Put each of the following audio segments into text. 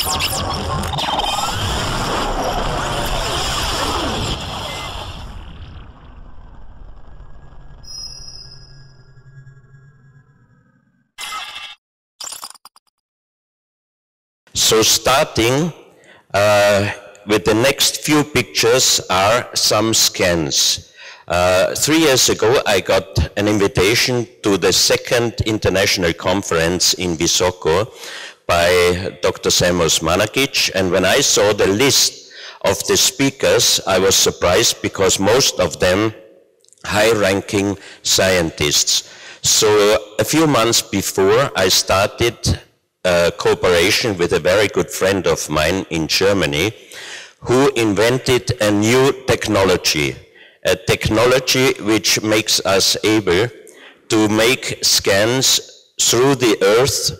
So starting with the next few pictures are some scans. 3 years ago I got an invitation to the second international conference in Visoko by Dr. Sam Osmanagic, and when I saw the list of the speakers I was surprised because most of them high-ranking scientists. So a few months before I started cooperation with a very good friend of mine in Germany who invented a new technology, a technology which makes us able to make scans through the earth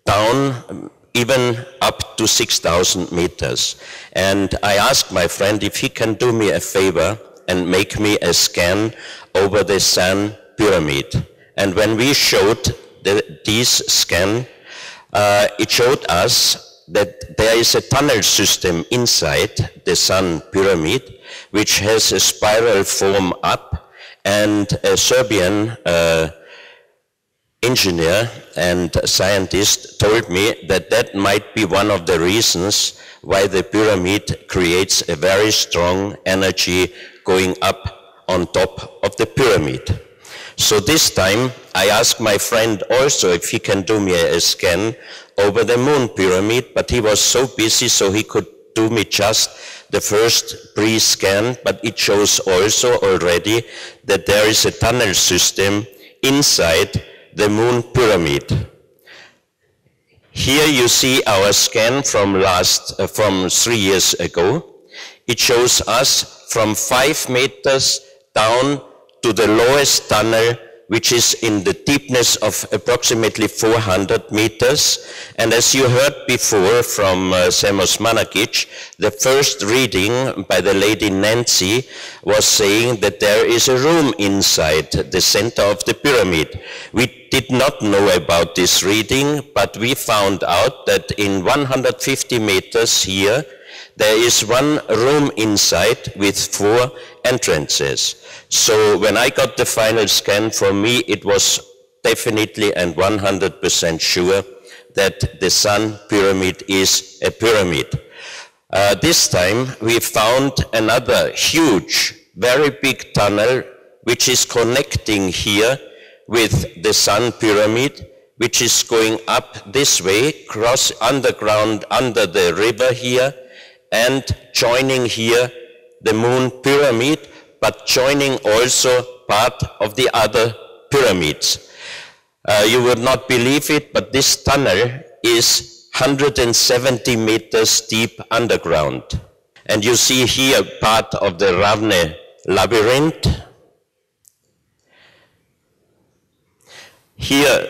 down even up to 6,000 meters. And I asked my friend if he can do me a favor and make me a scan over the Sun pyramid. And when we showed this scan, it showed us that there is a tunnel system inside the Sun pyramid which has a spiral form up, and a Serbian engineer and scientist told me that that might be one of the reasons why the pyramid creates a very strong energy going up on top of the pyramid. So this time I asked my friend also if he can do me a scan over the Moon pyramid, but he was so busy so he could do me just the first pre-scan, but it shows also already that there is a tunnel system inside the Moon pyramid. Here you see our scan from 3 years ago. It shows us from 5 meters down to the lowest tunnel, which is in the deepness of approximately 400 meters. And as you heard before from Sam Osmanagic, the first reading by the lady Nancy was saying that there is a room inside the center of the pyramid. We did not know about this reading, but we found out that in 150 meters here, there is one room inside with 4 entrances. So when I got the final scan, for me it was definitely and 100% sure that the Sun pyramid is a pyramid. This time we found another huge, very big tunnel which is connecting here with the Sun pyramid, which is going up this way, cross underground under the river here, and joining here the Moon pyramid, but joining also part of the other pyramids. You would not believe it, but this tunnel is 170 meters deep underground. And you see here part of the Ravne labyrinth. Here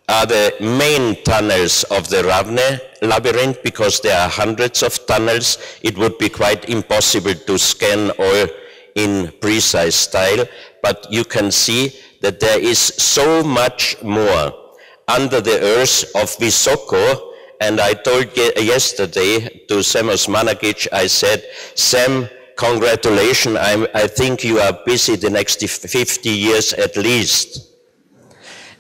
are the main tunnels of the Ravne labyrinth, because there are hundreds of tunnels. It would be quite impossible to scan all in precise style, but you can see that there is so much more under the earth of Visoko. And I told yesterday to Sam Osmanagic, I said, Sam, congratulations, I think you are busy the next 50 years at least.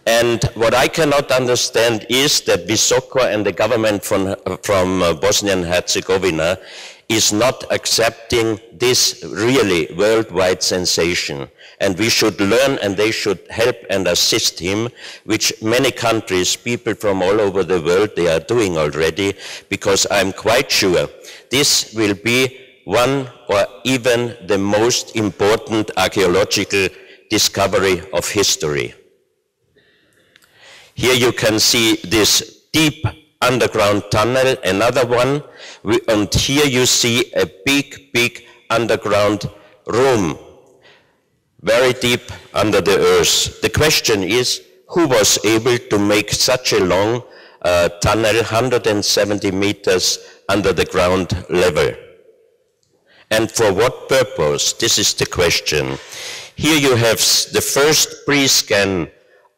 And what I cannot understand is that Visoko and the government from Bosnia and Herzegovina is not accepting this really worldwide sensation. And we should learn, and they should help and assist him, which many countries, people from all over the world, they are doing already, because I'm quite sure this will be one or even the most important archaeological discovery of history. Here you can see this deep underground tunnel, another one, and here you see a big underground room, very deep under the earth. The question is, who was able to make such a long tunnel, 170 meters under the ground level? And for what purpose? This is the question. Here you have the first pre-scan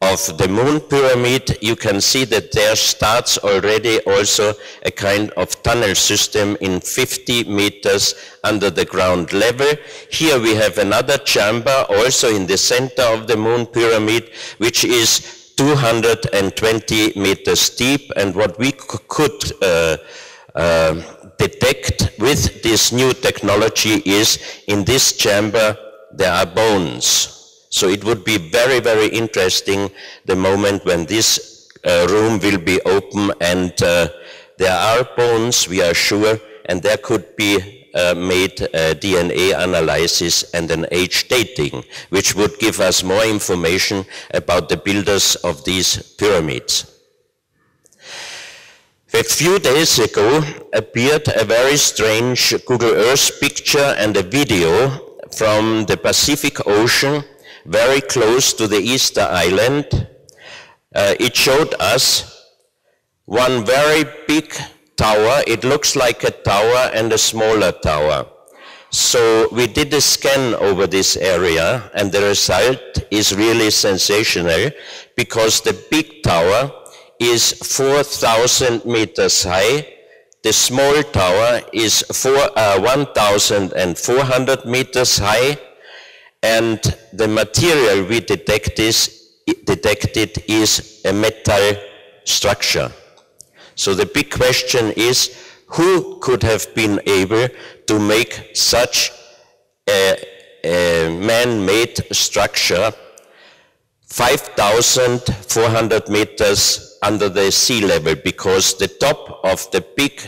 of the moon pyramid, you can see that there starts already also a kind of tunnel system in 50 meters under the ground level. Here we have another chamber also in the center of the moon pyramid, which is 220 meters deep, and what we could detect with this new technology is in this chamber there are bones. So it would be very, very interesting the moment when this room will be open, and there are bones, we are sure, and there could be made a DNA analysis and an age dating, which would give us more information about the builders of these pyramids. A few days ago appeared a very strange Google Earth picture and a video from the Pacific Ocean very close to the Easter Island. It showed us one very big tower. It looks like a tower and a smaller tower. So we did a scan over this area, and the result is really sensational, because the big tower is 4,000 meters high. The small tower is 1,400 meters high, and the material we detected is a metal structure. So the big question is, who could have been able to make such a man-made structure 5,400 meters under the sea level, because the top of the big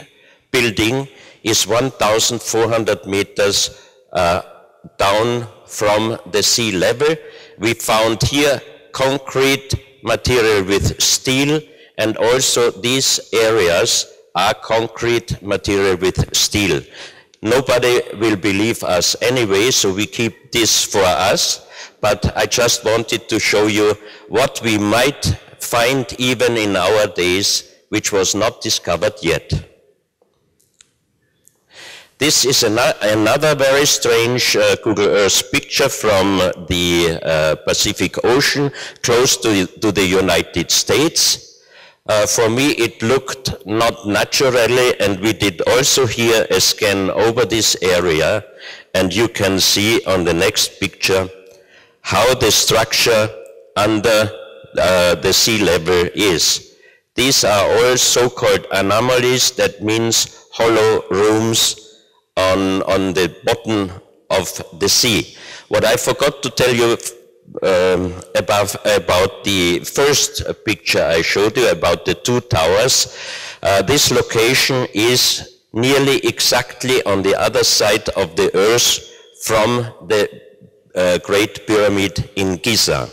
building is 1,400 meters down from the sea level. We found here concrete material with steel, and also these areas are concrete material with steel. Nobody will believe us anyway, so we keep this for us, but I just wanted to show you what we might find even in our days, which was not discovered yet. This is another very strange Google Earth picture from the Pacific Ocean, close to the United States. For me, it looked not naturally, and we did also here a scan over this area, and you can see on the next picture how the structure under the sea level is. These are all so-called anomalies. That means hollow rooms on the bottom of the sea. What I forgot to tell you about the first picture I showed you, about the two towers, this location is nearly exactly on the other side of the earth from the Great Pyramid in Giza.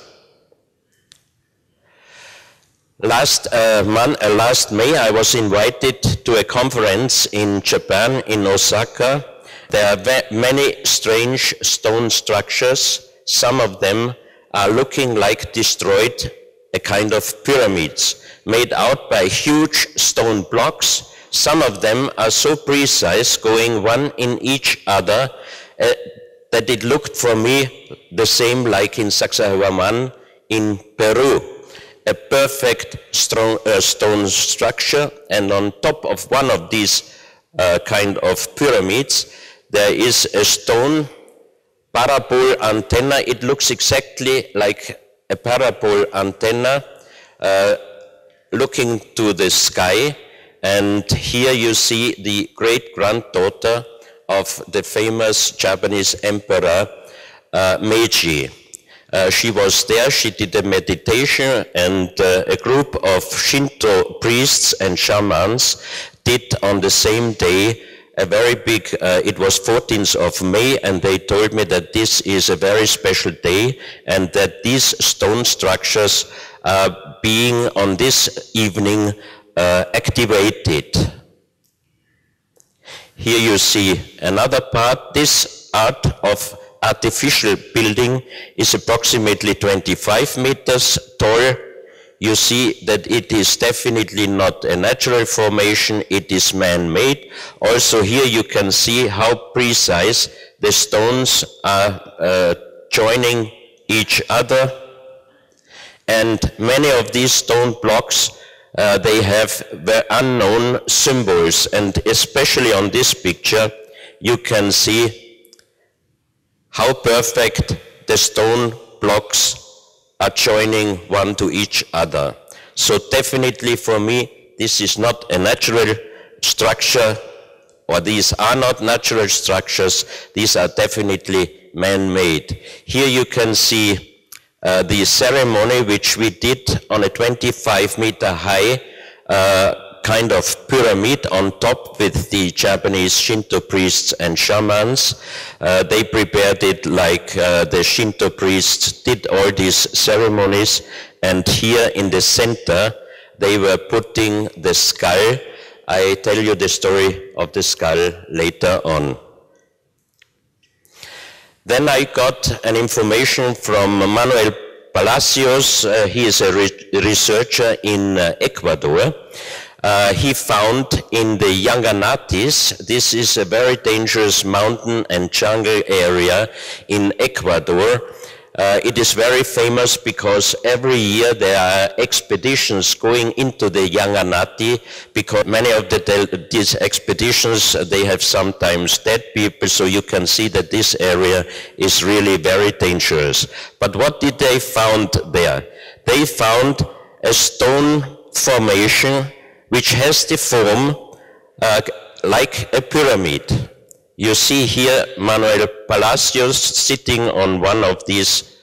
Last May, I was invited to a conference in Japan, in Osaka. There are many strange stone structures. Some of them are looking like destroyed, a kind of pyramids, made out by huge stone blocks. Some of them are so precise, going one in each other, that it looked for me the same like in Sacsayhuaman in Peru. A perfect stone structure, and on top of one of these kind of pyramids, there is a stone parabole antenna. It looks exactly like a parabole antenna looking to the sky, and here you see the great-granddaughter of the famous Japanese emperor Meiji. She was there, she did a meditation, and a group of Shinto priests and shamans did on the same day a very big, it was 14th of May, and they told me that this is a very special day, and that these stone structures are being on this evening activated. Here you see another part. This art of artificial building is approximately 25 meters tall. You see that it is definitely not a natural formation, it is man-made. Also here you can see how precise the stones are joining each other. And many of these stone blocks, they have unknown symbols, and especially on this picture, you can see how perfect the stone blocks are joining one to each other. So definitely for me, this is not a natural structure, or these are not natural structures, these are definitely man-made. Here you can see the ceremony which we did on a 25-meter high kind of pyramid on top with the Japanese Shinto priests and shamans. They prepared it like the Shinto priests did all these ceremonies, and here in the center they were putting the skull. I tell you the story of the skull later on. Then I got an information from Manuel Palacios. He is a researcher in Ecuador. He found in the Yanganatis, this is a very dangerous mountain and jungle area in Ecuador. It is very famous because every year there are expeditions going into the Yanganati, because many of these expeditions, they have sometimes dead people, so you can see that this area is really very dangerous. But what did they find there? They found a stone formation which has the form like a pyramid. You see here Manuel Palacios sitting on one of these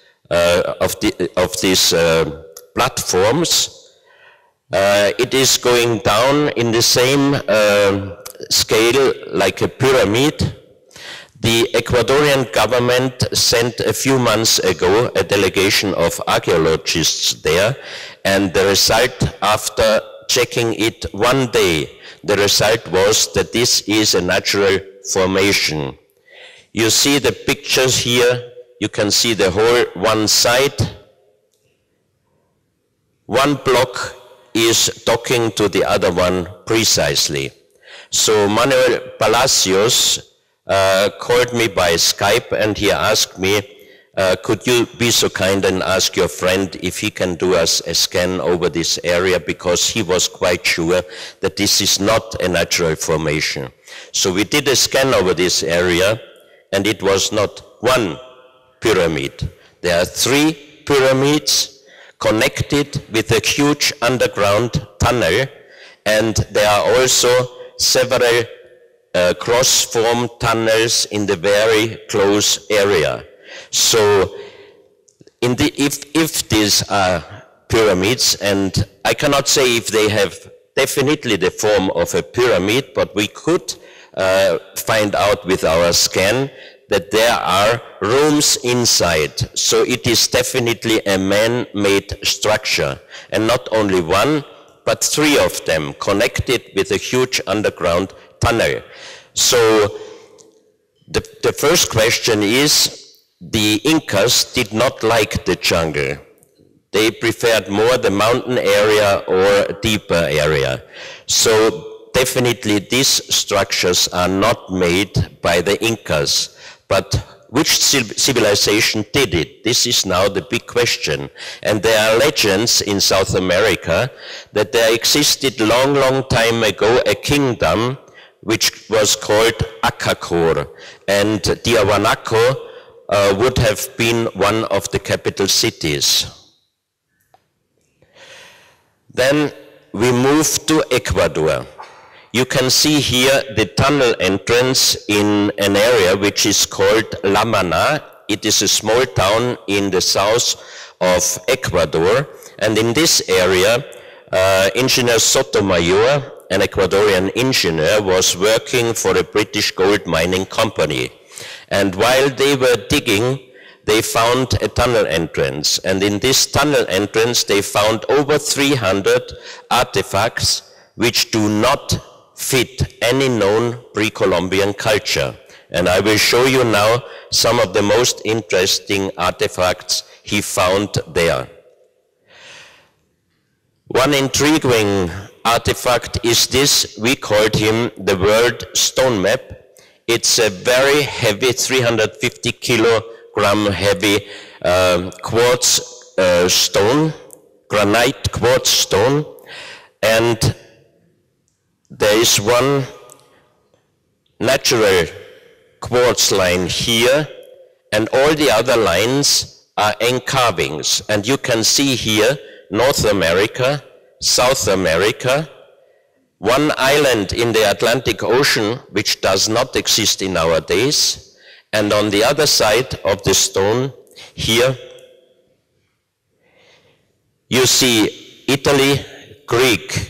platforms. It is going down in the same scale like a pyramid. The Ecuadorian government sent a few months ago a delegation of archaeologists there, and the result, after checking it one day, the result was that this is a natural formation. You see the pictures here, you can see the whole one side. One block is talking to the other one precisely. So Manuel Palacios called me by Skype, and he asked me, could you be so kind and ask your friend if he can do us a scan over this area, because he was quite sure that this is not a natural formation. So we did a scan over this area, and it was not one pyramid. There are 3 pyramids connected with a huge underground tunnel, and there are also several cross-formed tunnels in the very close area. So if these are pyramids, and I cannot say if they have definitely the form of a pyramid, but we could find out with our scan that there are rooms inside. So it is definitely a man-made structure, and not only one, but 3 of them connected with a huge underground tunnel. So the first question is, the Incas did not like the jungle. They preferred more the mountain area or a deeper area. So definitely these structures are not made by the Incas. But which civilization did it? This is now the big question. And there are legends in South America that there existed long time ago a kingdom which was called Acacor, and Tiahuanaco would have been one of the capital cities. Then we move to Ecuador. You can see here the tunnel entrance in an area which is called La Mana. It is a small town in the south of Ecuador, and in this area Engineer Sotomayor, an Ecuadorian engineer, was working for a British gold mining company. And while they were digging, they found a tunnel entrance. And in this tunnel entrance, they found over 300 artifacts which do not fit any known pre-Columbian culture. And I will show you now some of the most interesting artifacts he found there. One intriguing artifact is this. We called him the World Stone Map. It's a very heavy, 350 kilogram heavy quartz stone. granite quartz stone, and there is one natural quartz line here, and all the other lines are engravings. And you can see here North America, South America, one island in the Atlantic Ocean which does not exist in our days, and on the other side of the stone here you see Italy, Greek.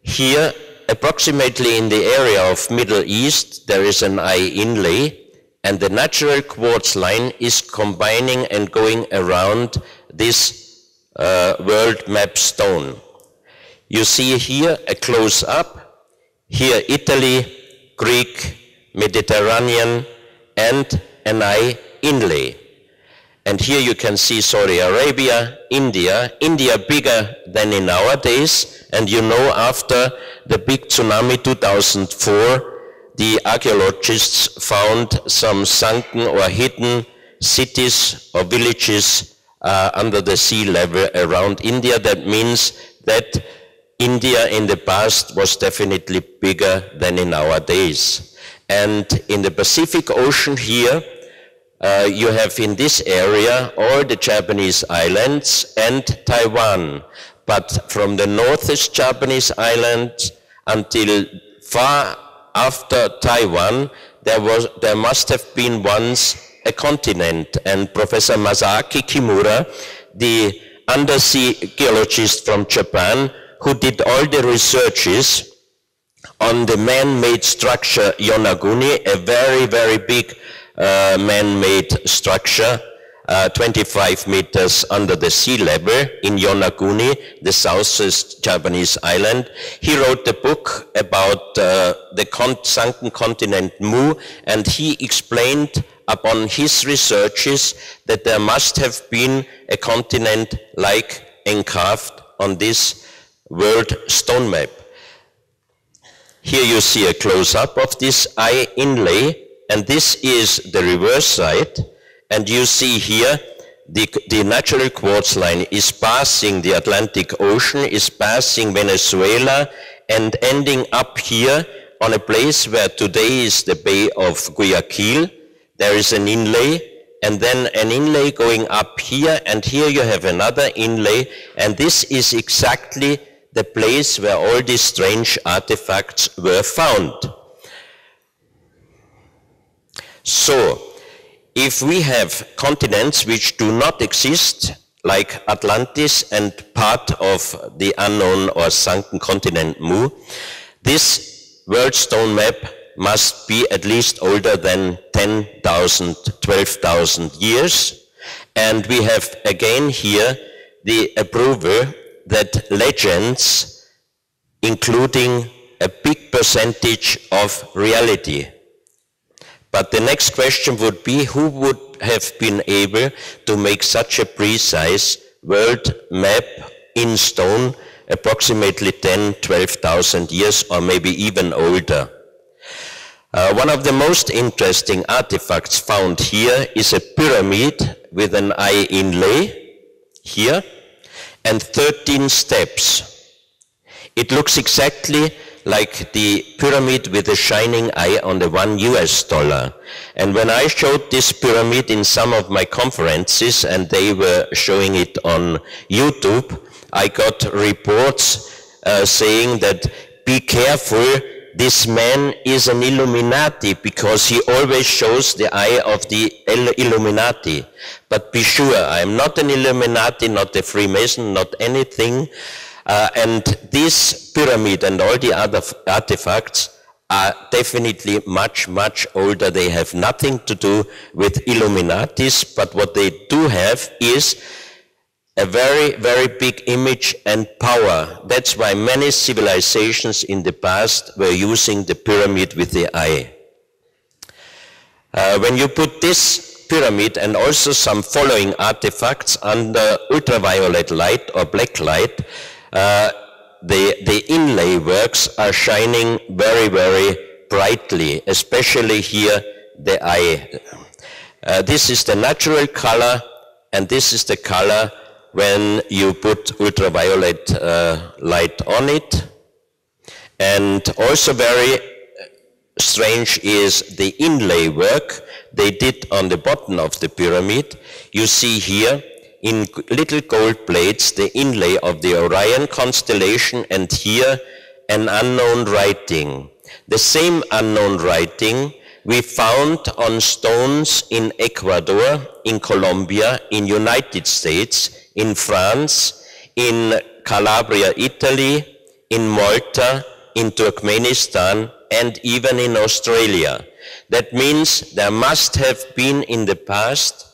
Here, approximately in the area of Middle East, there is an eye inlay, and the natural quartz line is combining and going around this world map stone. You see here a close-up, here Italy, Greek, Mediterranean, and an eye inlay. And here you can see Saudi Arabia, India bigger than in our days, and you know after the big tsunami 2004, the archaeologists found some sunken or hidden cities or villages under the sea level around India. That means that India in the past was definitely bigger than in our days. And in the Pacific Ocean here, you have in this area all the Japanese islands and Taiwan. But from the northeast Japanese islands until far after Taiwan, there must have been once a continent. And Professor Masaaki Kimura, the undersea geologist from Japan, who did all the researches on the man-made structure Yonaguni, a very, very big man-made structure, 25 meters under the sea level in Yonaguni, the southeast Japanese island. He wrote a book about the sunken continent Mu, and he explained upon his researches that there must have been a continent like engraved on this world stone map. Here you see a close-up of this eye inlay, and this is the reverse side, and you see here the natural quartz line is passing the Atlantic Ocean, is passing Venezuela, and ending up here on a place where today is the Bay of Guayaquil. There is an inlay, and then an inlay going up here, and here you have another inlay, and this is exactly the place where all these strange artifacts were found. So, if we have continents which do not exist, like Atlantis and part of the unknown or sunken continent Mu, this world stone map must be at least older than 10,000, 12,000 years. And we have again here the approval that legends, including a big percentage of reality. But the next question would be, who would have been able to make such a precise world map in stone, approximately 10, 12,000 years, or maybe even older? One of the most interesting artifacts found here is a pyramid with an eye inlay here and 13 steps. It looks exactly like the pyramid with a shining eye on the $1 US. And when I showed this pyramid in some of my conferences and they were showing it on YouTube, I got reports saying that, be careful, this man is an Illuminati because he always shows the eye of the Illuminati. But be sure, I am not an Illuminati, not a Freemason, not anything. And this pyramid and all the other artifacts are definitely much, much older. They have nothing to do with Illuminatis, but what they do have is a very, very big image and power. That's why many civilizations in the past were using the pyramid with the eye. When you put this pyramid and also some following artifacts under ultraviolet light or black light, the inlay works are shining very, very brightly, especially here the eye. This is the natural color, and this is the color when you put ultraviolet light on it. And also very strange is the inlay work they did on the bottom of the pyramid. You see here in little gold plates the inlay of the Orion constellation, and here an unknown writing. The same unknown writing we found on stones in Ecuador, in Colombia, in United States, in France, in Calabria, Italy, in Malta, in Turkmenistan, and even in Australia. That means there must have been in the past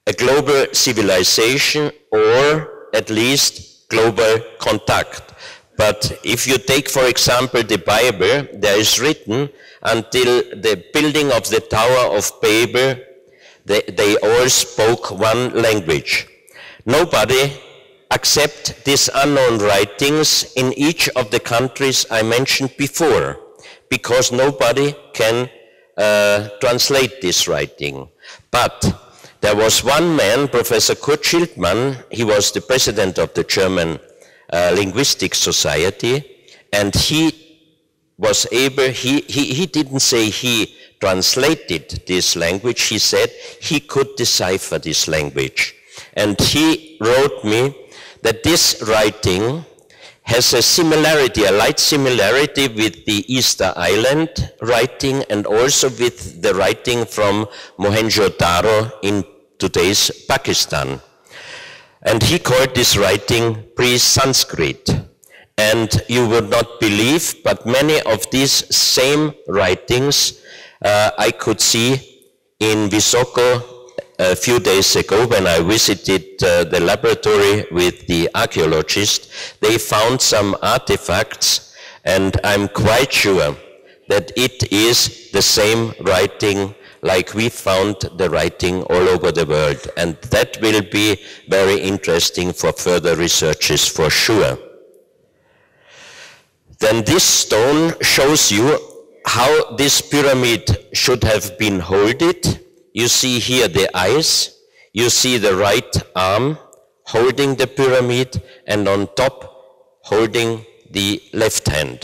a global civilization, or at least global contact. But if you take, for example, the Bible, there is written until the building of the Tower of Babel, they all spoke one language. Nobody accept these unknown writings in each of the countries I mentioned before, because nobody can translate this writing. But there was one man, Professor Kurt Schildmann, he was the president of the German Linguistic Society, and he was able, he didn't say he translated this language, he said he could decipher this language. And he wrote me that this writing has a similarity, a light similarity with the Easter Island writing, and also with the writing from Mohenjo-Daro in today's Pakistan. And he called this writing pre-Sanskrit. And you would not believe, but many of these same writings I could see in Visoko a few days ago when I visited the laboratory with the archaeologists. They found some artifacts, and I'm quite sure that it is the same writing like we found the writing all over the world. And that will be very interesting for further researches for sure. Then this stone shows you how this pyramid should have been holded. You see here the eyes, you see the right arm holding the pyramid, and on top holding the left hand.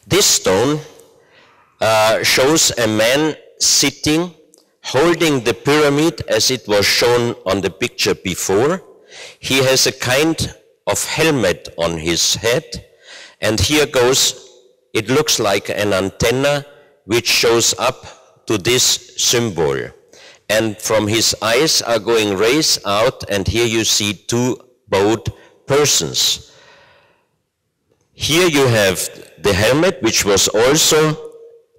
This stone shows a man sitting, holding the pyramid as it was shown on the picture before. He has a kind of helmet on his head, and here goes, it looks like an antenna which shows up to this symbol. And from his eyes are going rays out, and here you see two bowed persons. Here you have the helmet, which was also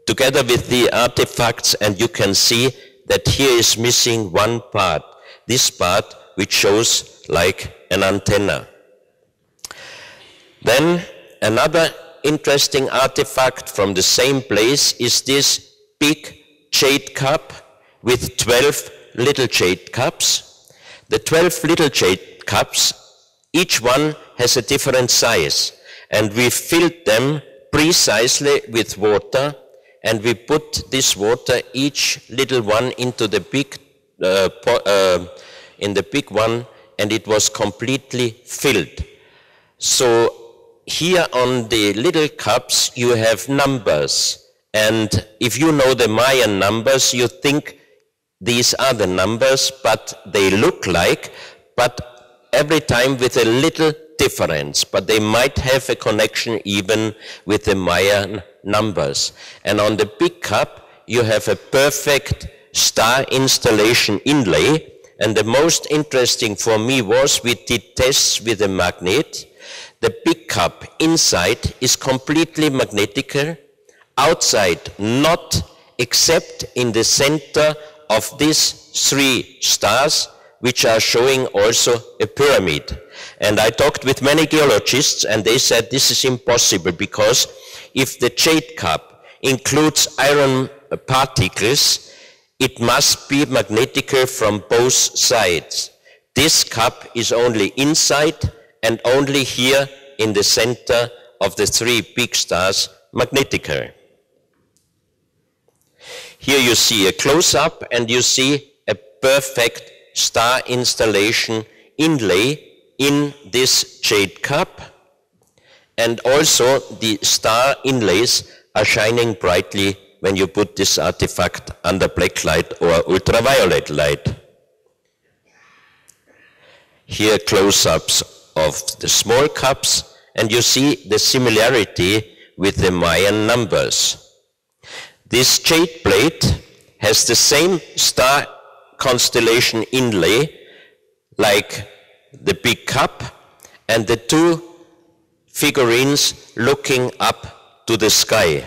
together with the artifacts, and you can see that here is missing one part, this part which shows like an antenna. Then another interesting artifact from the same place is this big jade cup with 12 little jade cups. The 12 little jade cups, each one has a different size, and we filled them precisely with water, and we put this water, each little one, into the big big one, and it was completely filled. So here on the little cups you have numbers, and if you know the Mayan numbers, you think these are the numbers, but they look like, but every time with a little difference, but they might have a connection even with the Mayan numbers. And on the big cup you have a perfect star installation inlay, and the most interesting for me was we did tests with a magnet. The big cup inside is completely magnetical, outside not, except in the center of these three stars, which are showing also a pyramid. And I talked with many geologists, and they said this is impossible, because if the jade cup includes iron particles, it must be magnetical from both sides. This cup is only inside, and only here in the center of the three big stars magnetical. Here you see a close-up, and you see a perfect star installation inlay in this jade cup, and also the star inlays are shining brightly when you put this artifact under black light or ultraviolet light. Here close-ups of the small cups, and you see the similarity with the Mayan numbers. This jade plate has the same star constellation inlay like the big cup, and the two figurines looking up to the sky.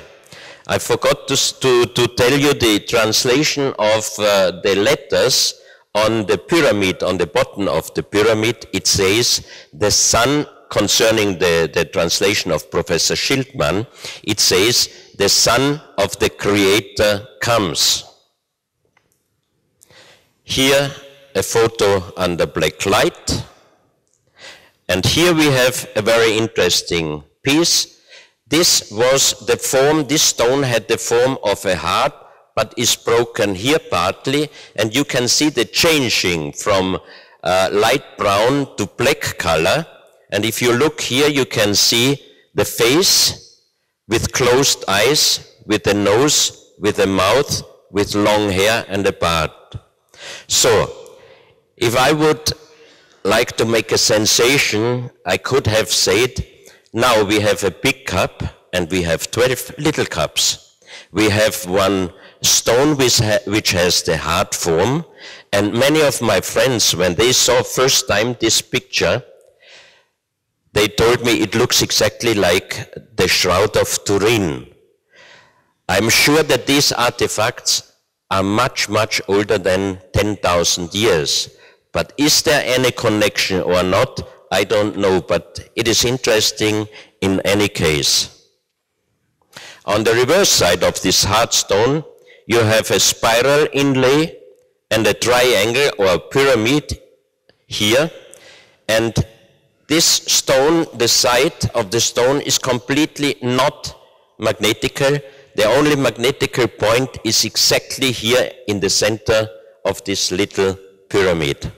I forgot to tell you the translation of the letters on the pyramid, on the bottom of the pyramid. It says the sun, concerning the translation of Professor Schildmann, it says the son of the Creator comes. Here a photo under black light, and here we have a very interesting piece. This was the form, this stone had the form of a heart, but is broken here partly, and you can see the changing from light brown to black color. And if you look here, you can see the face with closed eyes, with a nose, with a mouth, with long hair and a beard. So, if I would like to make a sensation, I could have said, now we have a big cup and we have 12 little cups. We have one stone which has the heart form, and many of my friends, when they saw first time this picture, they told me it looks exactly like the Shroud of Turin. I'm sure that these artifacts are much, much older than 10,000 years. But is there any connection or not? I don't know, but it is interesting in any case. On the reverse side of this hard stone, you have a spiral inlay and a triangle or pyramid here. And this stone, the side of the stone is completely not magnetical. The only magnetical point is exactly here in the center of this little pyramid.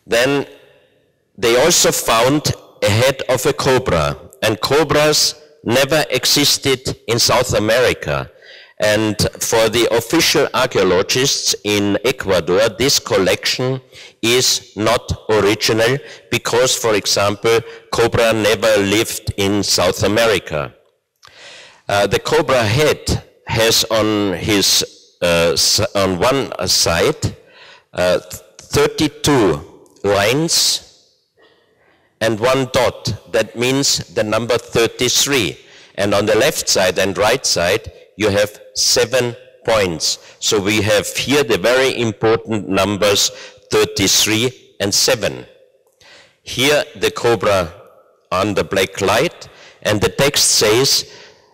Then they also found a head of a cobra, and cobras never existed in South America. And for the official archaeologists in Ecuador, this collection is not original because, for example, cobra never lived in South America. The cobra head has on his on one side 32 lines and one dot. That means the number 33. And on the left side and right side, you have 7 points. So we have here the very important numbers 33 and 7. Here the cobra on the black light, and the text says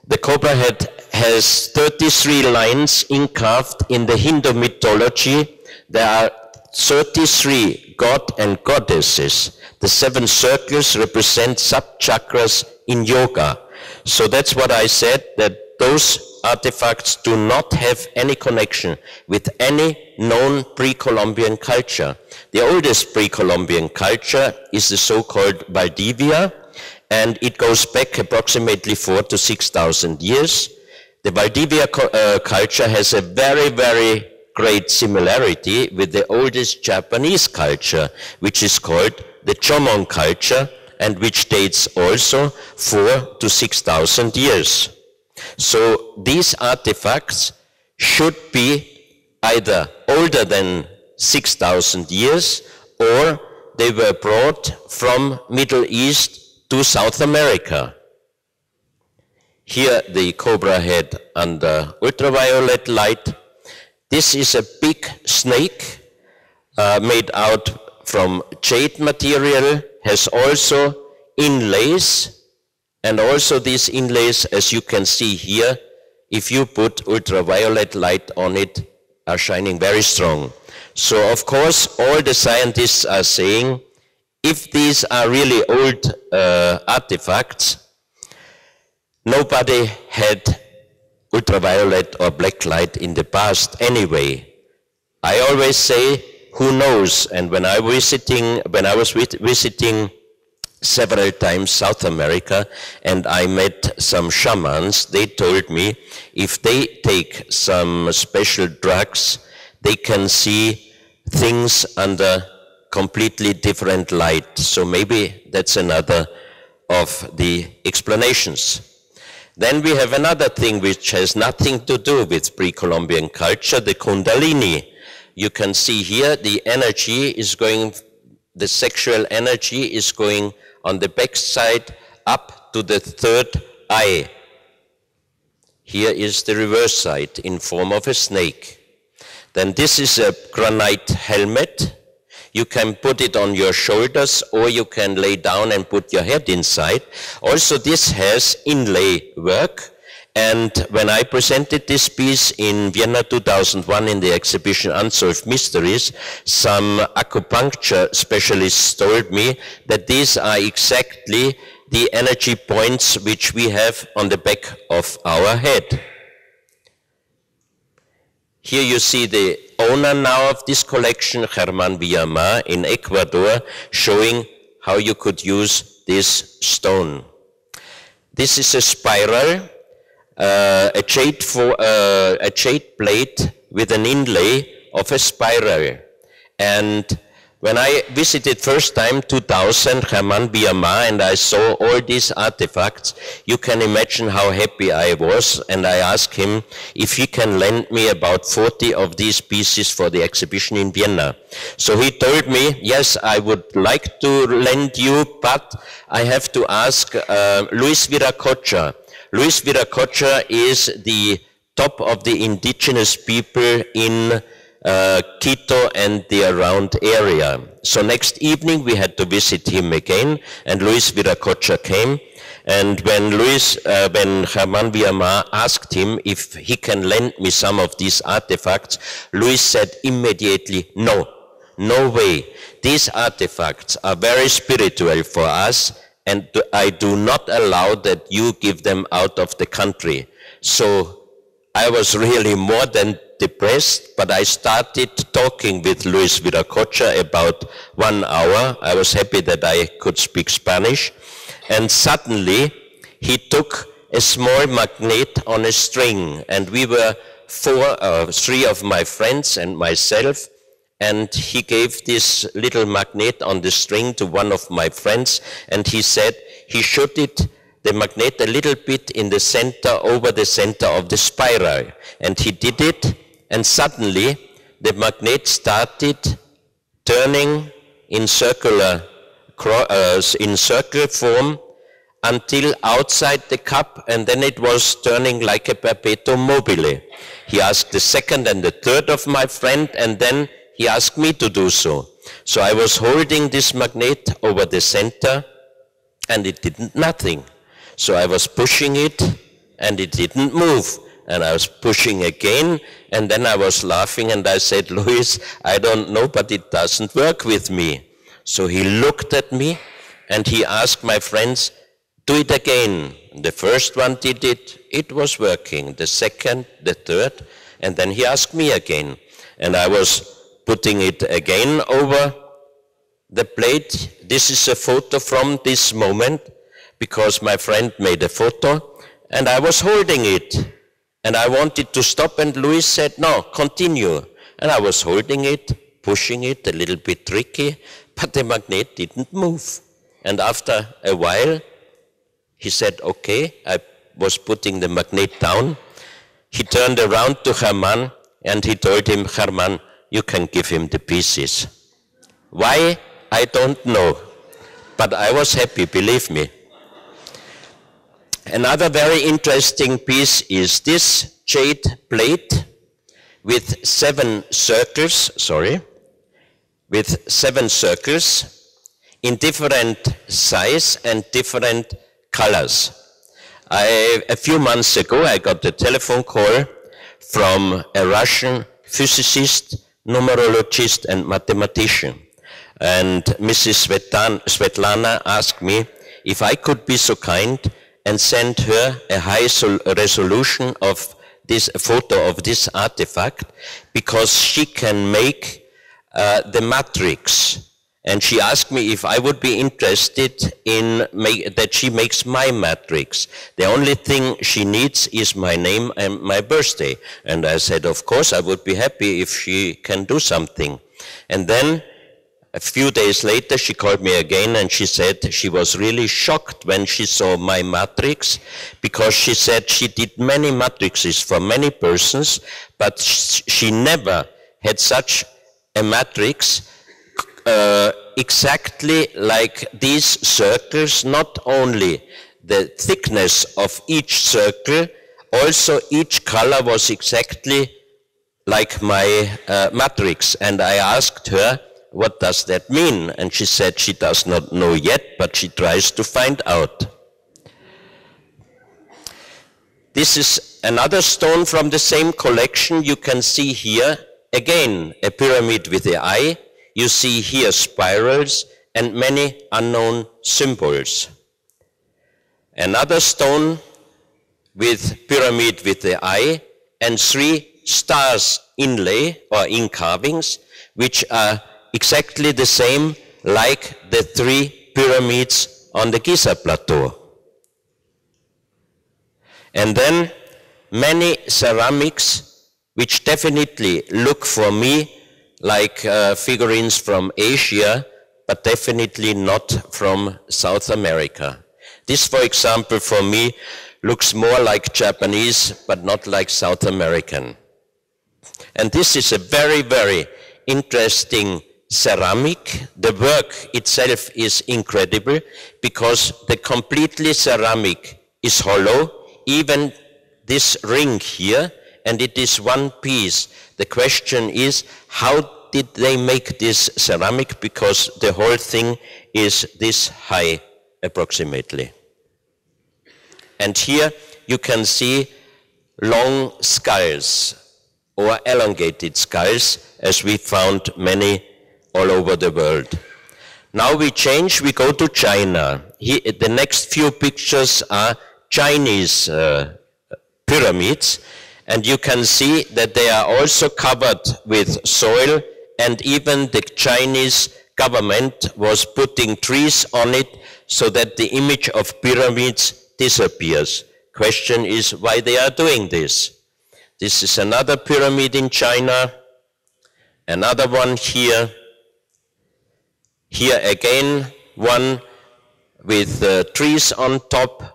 the cobra head has 33 lines carved in the Hindu mythology. There are 33 god and goddesses. The 7 circles represent sub-chakras in yoga. So that's what I said, that those artifacts do not have any connection with any known pre-Columbian culture. The oldest pre-Columbian culture is the so-called Valdivia, and it goes back approximately 4,000 to 6,000 years. The Valdivia culture has a very, very great similarity with the oldest Japanese culture, which is called the Jomon culture, and which dates also 4,000 to 6,000 years. So these artifacts should be either older than 6,000 years, or they were brought from Middle East to South America. Here the cobra head under ultraviolet light. This is a big snake made out from jade material, has also inlays, and also these inlays, as you can see here, if you put ultraviolet light on it, are shining very strong. So of course all the scientists are saying, if these are really old artifacts, nobody had ultraviolet or black light in the past anyway. I always say, who knows? And when I was visiting several times South America, and I met some shamans, they told me if they take some special drugs, they can see things under completely different light. So maybe that's another of the explanations. Then we have another thing which has nothing to do with pre-Columbian culture, the Kundalini. You can see here the energy is going, the sexual energy is going on the back side up to the third eye. Here is the reverse side in form of a snake. Then this is a granite helmet. You can put it on your shoulders or you can lay down and put your head inside. Also this has inlay work. And when I presented this piece in Vienna 2001 in the exhibition Unsolved Mysteries, some acupuncture specialists told me that these are exactly the energy points which we have on the back of our head. Here you see the owner now of this collection, Germán Villamar in Ecuador, showing how you could use this stone. This is a spiral, a jade plate with an inlay of a spiral. And when I visited first time, 2000, Germán Villamar, and I saw all these artifacts, you can imagine how happy I was, and I asked him if he can lend me about 40 of these pieces for the exhibition in Vienna. So he told me, yes, I would like to lend you, but I have to ask Luis Viracocha. Luis Viracocha is the top of the indigenous people in Quito and the around area. So next evening we had to visit him again, and Luis Viracocha came. And when Germán Villamar asked him if he can lend me some of these artifacts, Luis said immediately, no, no way. These artifacts are very spiritual for us, and I do not allow that you give them out of the country. So I was really more than depressed, but I started talking with Luis Viracocha about 1 hour. I was happy that I could speak Spanish. And suddenly he took a small magnet on a string, and we were three of my friends and myself, and he gave this little magnet on the string to one of my friends, and he said he should the magnet a little bit in the center, over the center of the spiral. And he did it, and suddenly the magnet started turning in circle form until outside the cup, and then it was turning like a perpetuum mobile. He asked the second and the third of my friend, and then he asked me to do so. So I was holding this magnet over the center, and it did nothing. So I was pushing it, and it didn't move. And I was pushing again, and then I was laughing, and I said, Luis, I don't know, but it doesn't work with me. So he looked at me, and he asked my friends, do it again. The first one did it, it was working. The second, the third, and then he asked me again. And I was putting it again over the plate. This is a photo from this moment, because my friend made a photo, and I was holding it. And I wanted to stop, and Luis said, no, continue. And I was holding it, pushing it, a little bit tricky, but the magnet didn't move. And after a while, he said, okay, I was putting the magnet down. He turned around to Germán, and he told him, Germán, you can give him the pieces. Why? I don't know. But I was happy, believe me. Another very interesting piece is this jade plate with 7 circles, in different size and different colors. A few months ago, I got a telephone call from a Russian physicist, numerologist, and mathematician. And Mrs. Svetlana asked me if I could be so kind and send her a high resolution of this photo of this artifact because she can make the matrix. And she asked me if I would be interested in that she makes my matrix. The only thing she needs is my name and my birthday. And I said, of course, I would be happy if she can do something. And then a few days later, she called me again and she said she was really shocked when she saw my matrix, because she said she did many matrices for many persons, but she never had such a matrix exactly like these circles, not only the thickness of each circle, also each color was exactly like my matrix. And I asked her, what does that mean? And she said she does not know yet, but she tries to find out. This is another stone from the same collection. You can see here, again, a pyramid with the eye. You see here spirals and many unknown symbols. Another stone with pyramid with the eye and 3 stars inlay or in carvings, which are exactly the same like the 3 pyramids on the Giza Plateau. And then many ceramics which definitely look for me like figurines from Asia, but definitely not from South America. This, for example, for me, looks more like Japanese, but not like South American. And this is a very, very interesting ceramic. The work itself is incredible, because the completely ceramic is hollow, even this ring here, and it is one piece. The question is, how did they make this ceramic? Because the whole thing is this high, approximately. And here you can see long skulls, or elongated skulls, as we found many all over the world. Now we change, we go to China. Here, the next few pictures are Chinese pyramids. And you can see that they are also covered with soil, and even the Chinese government was putting trees on it so that the image of pyramids disappears. Question is why they are doing this. This is another pyramid in China, another one here. Here again, one with trees on top.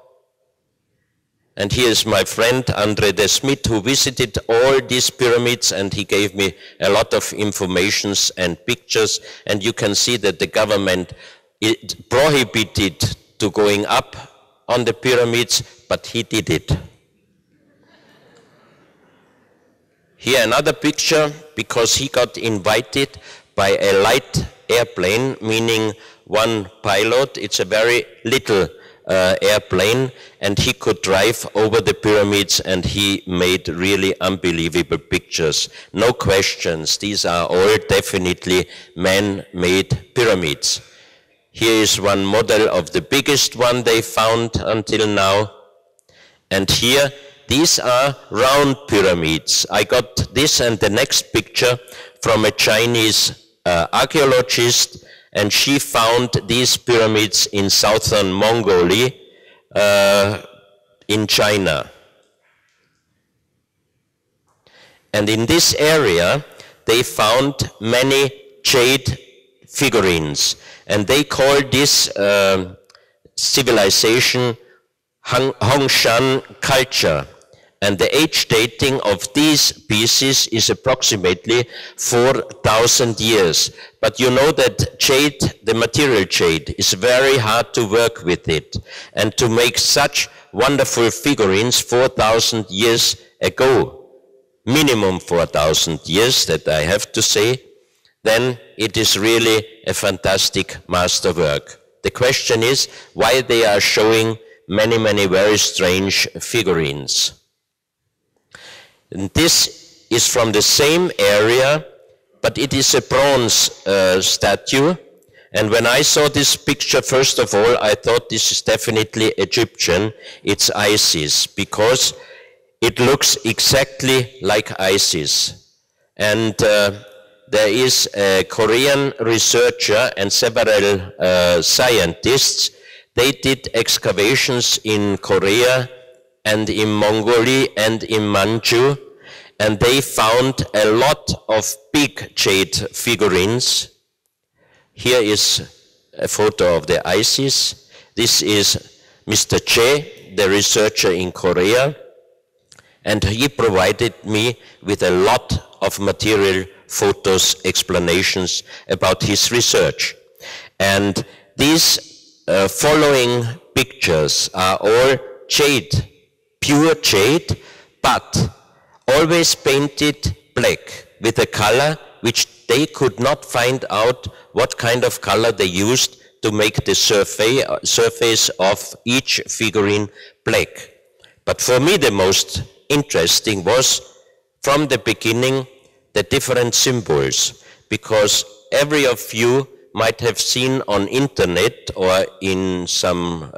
And here is my friend Andre de Smit, who visited all these pyramids, and he gave me a lot of information and pictures. And you can see that the government prohibited to going up on the pyramids, but he did it. Here another picture, because he got invited by a light airplane, meaning one pilot. It's a very little airplane, and he could drive over the pyramids, and he made really unbelievable pictures. No questions, these are all definitely man-made pyramids. Here is one model of the biggest one they found until now. And here, these are round pyramids. I got this and the next picture from a Chinese archaeologist, and she found these pyramids in southern Mongolia, in China. And in this area, they found many jade figurines, and they call this civilization Hongshan culture. And the age dating of these pieces is approximately 4,000 years. But you know that jade, the material jade, is very hard to work with it. And to make such wonderful figurines 4,000 years ago, minimum 4,000 years, that I have to say, then it is really a fantastic masterwork. The question is why they are showing many, many very strange figurines. And this is from the same area, but it is a bronze statue. And when I saw this picture, first of all, I thought this is definitely Egyptian. It's Isis, because it looks exactly like ISIS. And there is a Korean researcher and several scientists. They did excavations in Korea and in Mongolia and in Manchu, and they found a lot of big jade figurines. Here is a photo of the ISIS. This is Mr. Che, the researcher in Korea, and he provided me with a lot of material, photos, explanations about his research. And these following pictures are all jade, pure jade, but always painted black with a color which they could not find out what kind of color they used to make the surface of each figurine black. But for me the most interesting was from the beginning the different symbols, because every of you might have seen on internet or in some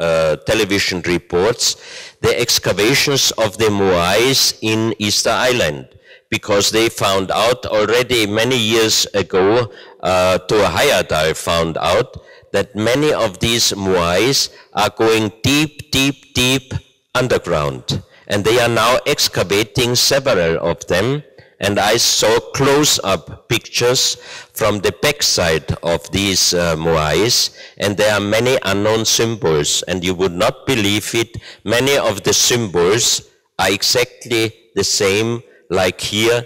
television reports the excavations of the Moais in Easter Island, because they found out already many years ago, Tua Hayadal found out that many of these Moais are going deep, deep, deep underground. And they are now excavating several of them. And I saw close-up pictures from the backside of these Moais, and there are many unknown symbols, and you would not believe it. Many of the symbols are exactly the same like here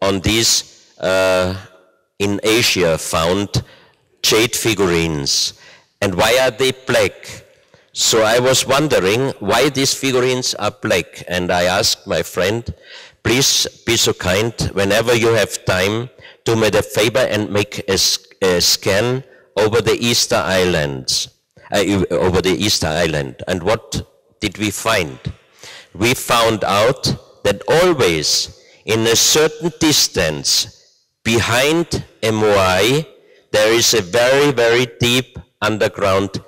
on these in Asia found jade figurines. And why are they black? So I was wondering why these figurines are black, and I asked my friend, please be so kind, whenever you have time, do me the favor and make a scan over the Easter Islands, over the Easter Island. And what did we find? We found out that always in a certain distance behind a moai, there is a very, very deep underground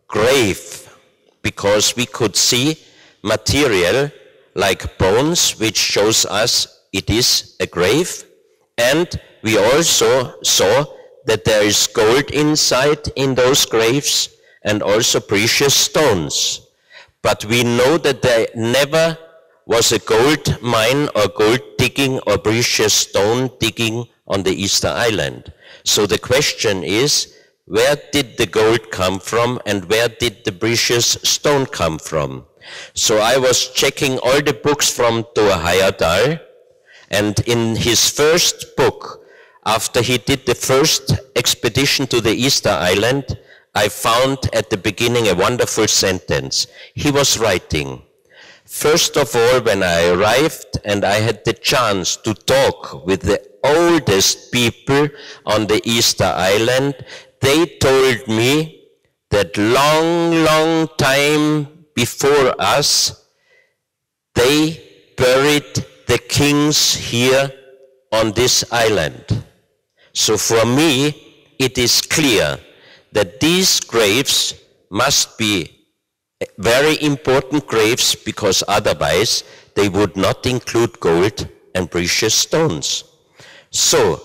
grave, because we could see material like bones, which shows us it is a grave. And we also saw that there is gold inside in those graves and also precious stones. But we know that there never was a gold mine or gold digging or precious stone digging on the Easter Island. So the question is, where did the gold come from and where did the precious stone come from? So I was checking all the books from Tua Hayadal, and in his first book, after he did the first expedition to the Easter Island, I found at the beginning a wonderful sentence. He was writing, first of all, when I arrived and I had the chance to talk with the oldest people on the Easter Island, they told me that long, long time before us, they buried the kings here on this island. So for me, it is clear that these graves must be very important graves, because otherwise they would not include gold and precious stones. So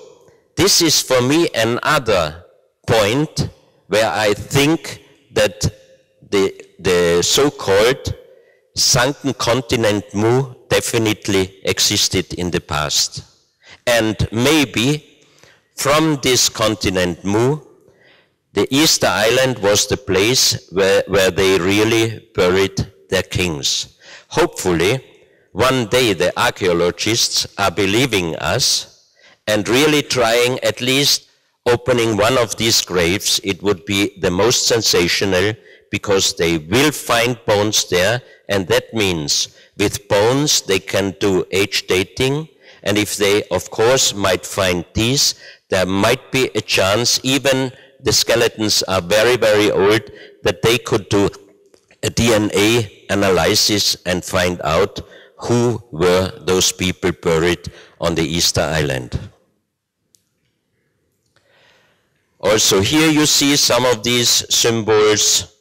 this is for me another point where I think that the so-called sunken continent Mu definitely existed in the past. And maybe from this continent Mu, the Easter Island was the place where they really buried their kings. Hopefully, one day the archaeologists are believing us and really trying, at least opening one of these graves. It would be the most sensational, because they will find bones there, and that means with bones they can do age dating, and if they of course might find these, there might be a chance, even the skeletons are very, very old, that they could do a DNA analysis and find out who were those people buried on the Easter Island. Also here you see some of these symbols.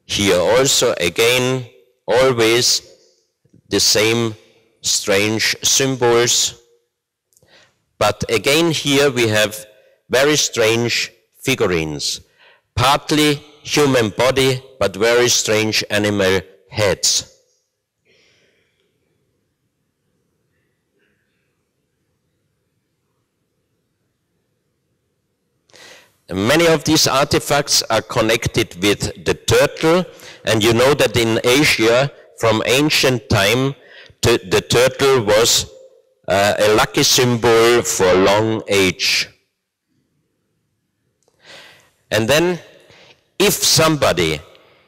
Here also again, always the same strange symbols. But again here we have very strange figurines, partly human body, but very strange animal heads. Many of these artifacts are connected with the turtle, and you know that in Asia, from ancient time, the turtle was a lucky symbol for long age. And then, if somebody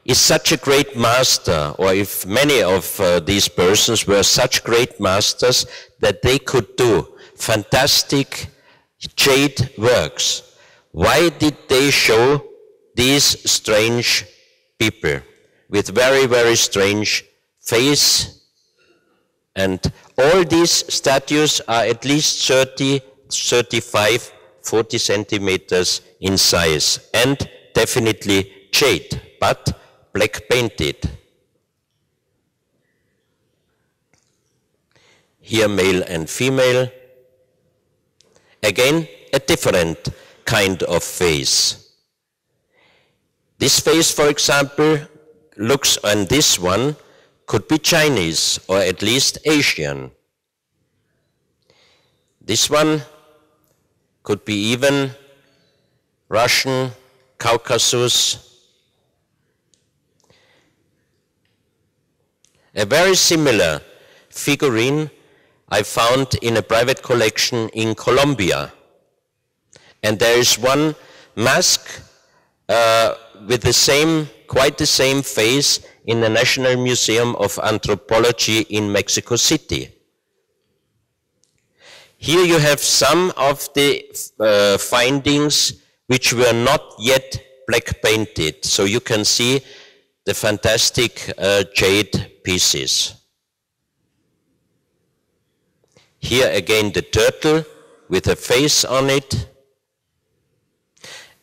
is such a great master, or if many of these persons were such great masters that they could do fantastic jade works, why did they show these strange people with very, very strange face? And all these statues are at least 30, 35, 40 centimeters in size, and definitely jade, but black painted. Here male and female. Again, a different kind of face. This face, for example, looks, and this one could be Chinese or at least Asian. This one could be even Russian, Caucasus. A very similar figurine I found in a private collection in Colombia. And there is one mask with the same, quite the same face in the National Museum of Anthropology in Mexico City. Here you have some of the findings which were not yet black painted, so you can see the fantastic jade pieces. Here again the turtle with a face on it.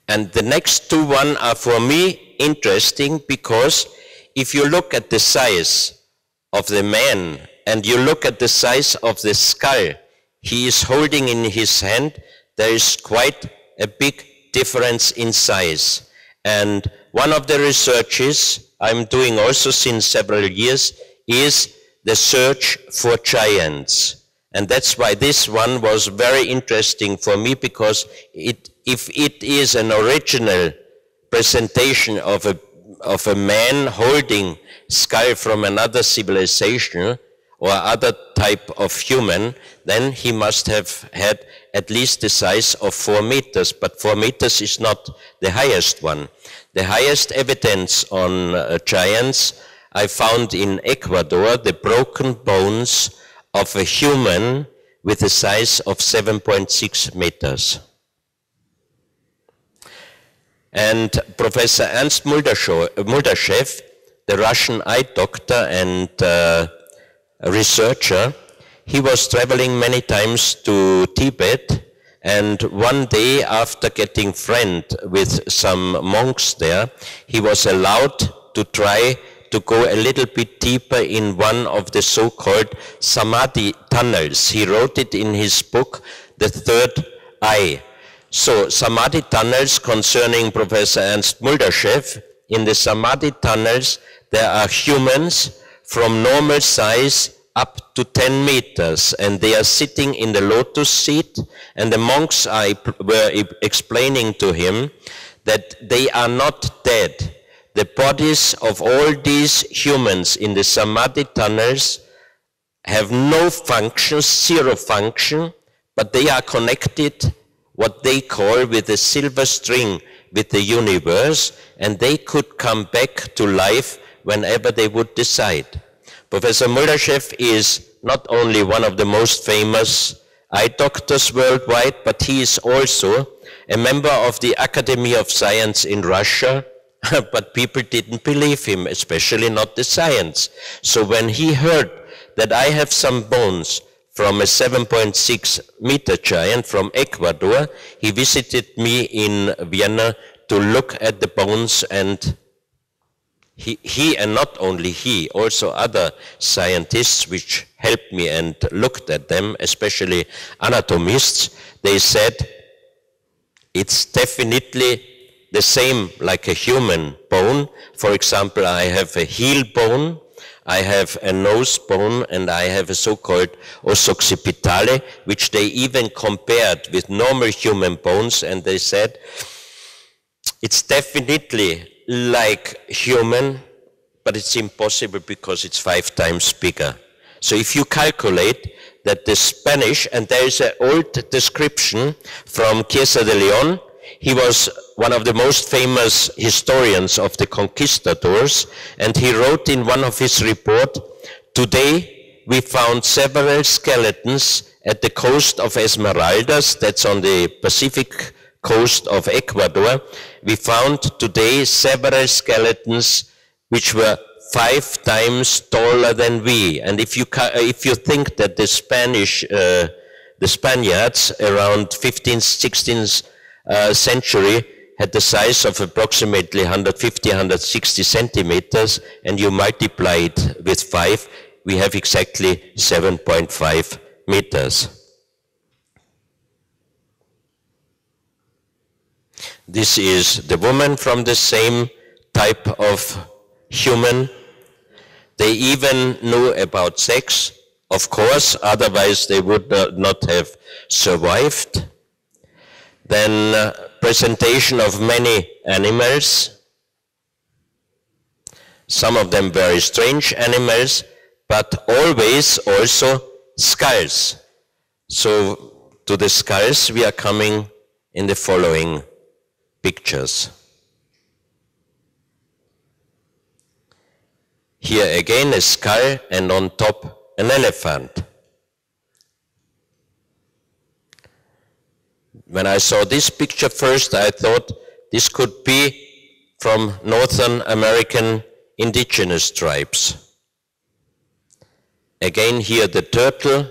And the next two one are for me interesting because if you look at the size of the man and you look at the size of the skull he is holding in his hand, there is quite a big difference in size. And one of the researches I'm doing also since several years is the search for giants. And that's why this one was very interesting for me, because if it is an original presentation of a man holding skull from another civilization or other type of human, then he must have had at least the size of 4 meters, but 4 meters is not the highest one. The highest evidence on giants I found in Ecuador, the broken bones of a human with a size of 7.6 meters. And Professor Ernst Muldashev, the Russian eye doctor and researcher, he was traveling many times to Tibet, and one day after getting friend with some monks there, he was allowed to try to go a little bit deeper in one of the so-called Samadhi tunnels. He wrote it in his book, The Third Eye. So Samadhi tunnels concerning Professor Ernst Muldashev, in the Samadhi tunnels there are humans from normal size up to 10 meters, and they are sitting in the lotus seat, and the monks were explaining to him that they are not dead. The bodies of all these humans in the Samadhi tunnels have no function, zero function, but they are connected, what they call, with a silver string with the universe, and they could come back to life whenever they would decide. Professor Muldashev is not only one of the most famous eye doctors worldwide, but he is also a member of the Academy of Science in Russia, but people didn't believe him, especially not the science. So when he heard that I have some bones from a 7.6 meter giant from Ecuador, he visited me in Vienna to look at the bones, and he and not only he, also other scientists which helped me and looked at them, especially anatomists, they said it's definitely the same like a human bone. For example, I have a heel bone, I have a nose bone, and I have a so-called os occipitale, which they even compared with normal human bones, and they said it's definitely like human, but it's impossible because it's 5 times bigger. So if you calculate that the Spanish, and there is an old description from Chiesa de Leon, he was one of the most famous historians of the conquistadors, and he wrote in one of his reports, today we found several skeletons at the coast of Esmeraldas, that's on the Pacific coast of Ecuador. We found today several skeletons which were 5 times taller than we. And if you think that the Spaniards around 15th, 16th century had the size of approximately 150, 160 centimeters, and you multiply it with 5, we have exactly 7.5 meters. This is the woman from the same type of human. They even knew about sex, of course, otherwise they would not have survived. Then presentation of many animals, some of them very strange animals, but always also skulls. So to the skulls we are coming in the following pictures. Here again a skull, and on top an elephant. When I saw this picture first, I thought this could be from Northern American indigenous tribes. Again here the turtle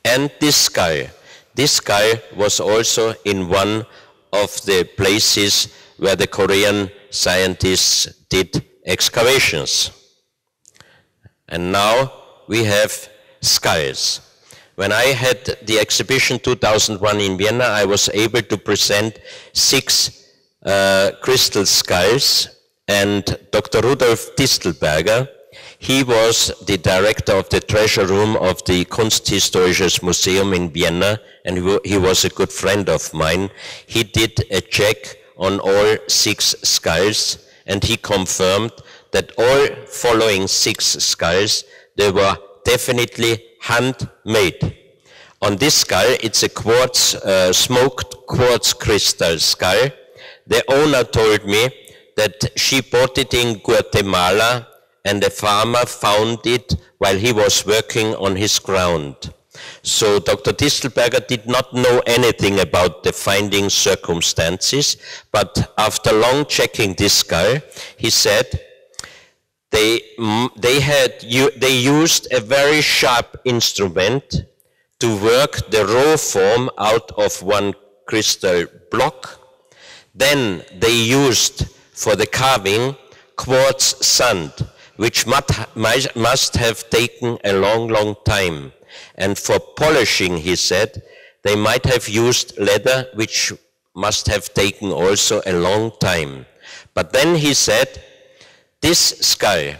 and this skull. This skull was also in one of the places where the Korean scientists did excavations. And now we have skulls. When I had the exhibition 2001 in Vienna, I was able to present 6 crystal skulls, and Dr. Rudolf Distelberger, he was the director of the treasure room of the Kunsthistorisches Museum in Vienna, and he was a good friend of mine. He did a check on all 6 skulls, and he confirmed that all following 6 skulls, they were definitely handmade. On this skull, it's a quartz, smoked quartz crystal skull. The owner told me that she bought it in Guatemala, and a farmer found it while he was working on his ground. So Dr. Distelberger did not know anything about the finding circumstances, but after long checking this skull, he said they used a very sharp instrument to work the raw form out of one crystal block. Then they used for the carving quartz sand, which must have taken a long, long time. And for polishing, he said, they might have used leather, which must have taken also a long time. But then he said, this skull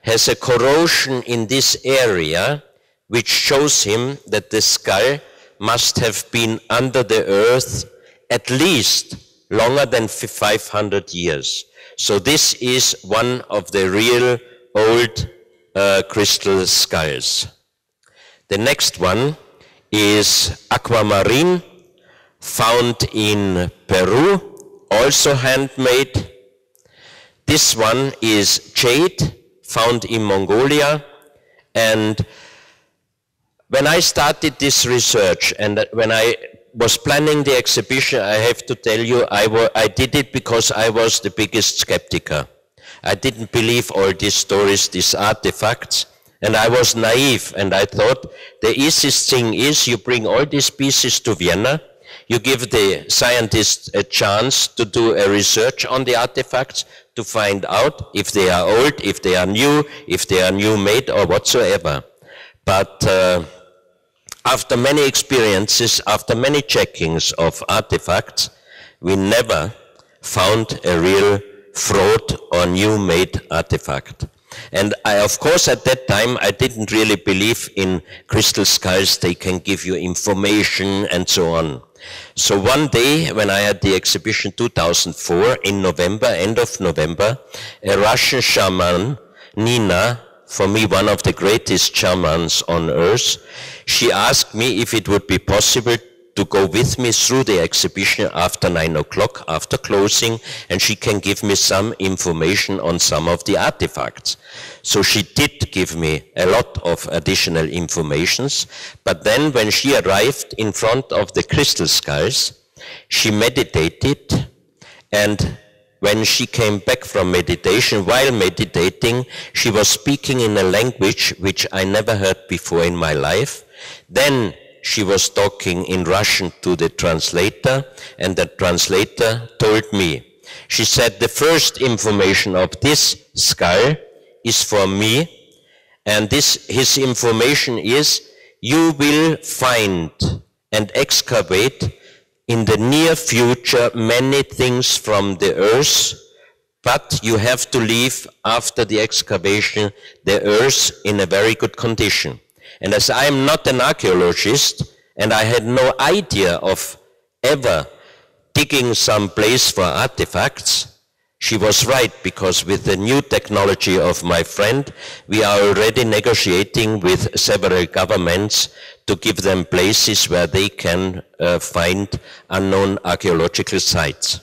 has a corrosion in this area, which shows him that the skull must have been under the earth at least longer than 500 years. So this is one of the real old crystal skulls. The next one is aquamarine, found in Peru, also handmade. This one is jade, found in Mongolia. And when I started this research and when I was planning the exhibition, I have to tell you, I did it because I was the biggest skeptic. I didn't believe all these stories, these artifacts, and I was naive, and I thought the easiest thing is you bring all these pieces to Vienna, you give the scientists a chance to do a research on the artifacts, to find out if they are old, if they are new made or whatsoever. But after many experiences, after many checkings of artifacts, we never found a real fraud or new made artifact. And of course, at that time, I didn't really believe in crystal skulls. They can give you information and so on. So one day, when I had the exhibition 2004 in November, end of November, a Russian shaman, Nina, for me one of the greatest shamans on earth, she asked me if it would be possible to go with me through the exhibition after 9 o'clock, after closing, and she can give me some information on some of the artifacts. So she did give me a lot of additional informations, but then when she arrived in front of the crystal skulls, she meditated, and when she came back from meditation, while meditating, she was speaking in a language which I never heard before in my life. Then she was talking in Russian to the translator, and the translator told me. She said, the first information of this skull is for me, and his information is, you will find and excavate in the near future many things from the earth, but you have to leave after the excavation the earth in a very good condition. And as I am not an archaeologist, and I had no idea of ever digging some place for artifacts, she was right, because with the new technology of my friend, we are already negotiating with several governments to give them places where they can find unknown archaeological sites.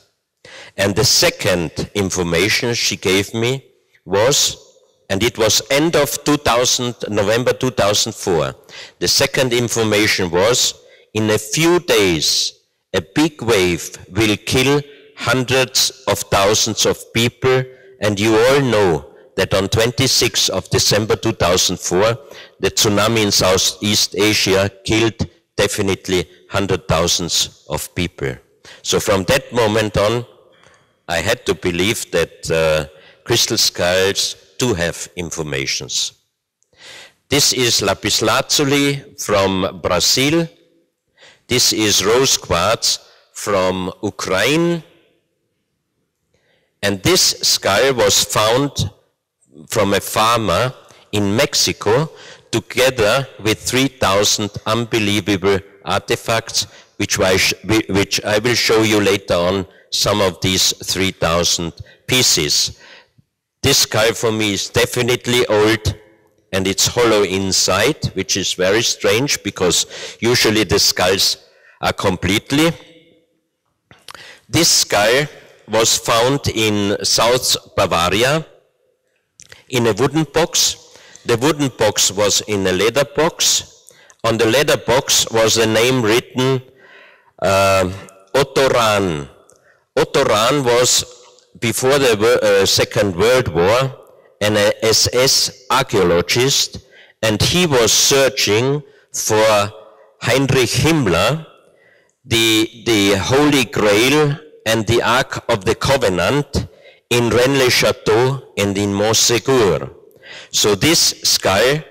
And the second information she gave me was, and it was end of November 2004. The second information was, in a few days, a big wave will kill hundreds of thousands of people, and you all know that on 26th of December 2004, the tsunami in Southeast Asia killed definitely hundreds of thousands of people. So from that moment on, I had to believe that crystal skulls do have informations. This is lapis lazuli from Brazil. This is rose quartz from Ukraine. And this skull was found from a farmer in Mexico, together with 3,000 unbelievable artifacts, which I will show you later on, some of these 3,000 pieces. This skull for me is definitely old, and it's hollow inside, which is very strange, because usually the skulls are completely. This skull was found in South Bavaria in a wooden box. The wooden box was in a leather box. On the leather box was a name written, Otto Rahn. Otto Rahn was, before the Second World War, an SS archaeologist, and he was searching for Heinrich Himmler, the Holy Grail and the Ark of the Covenant in Rennes-le-Château and in Montségur. So this skull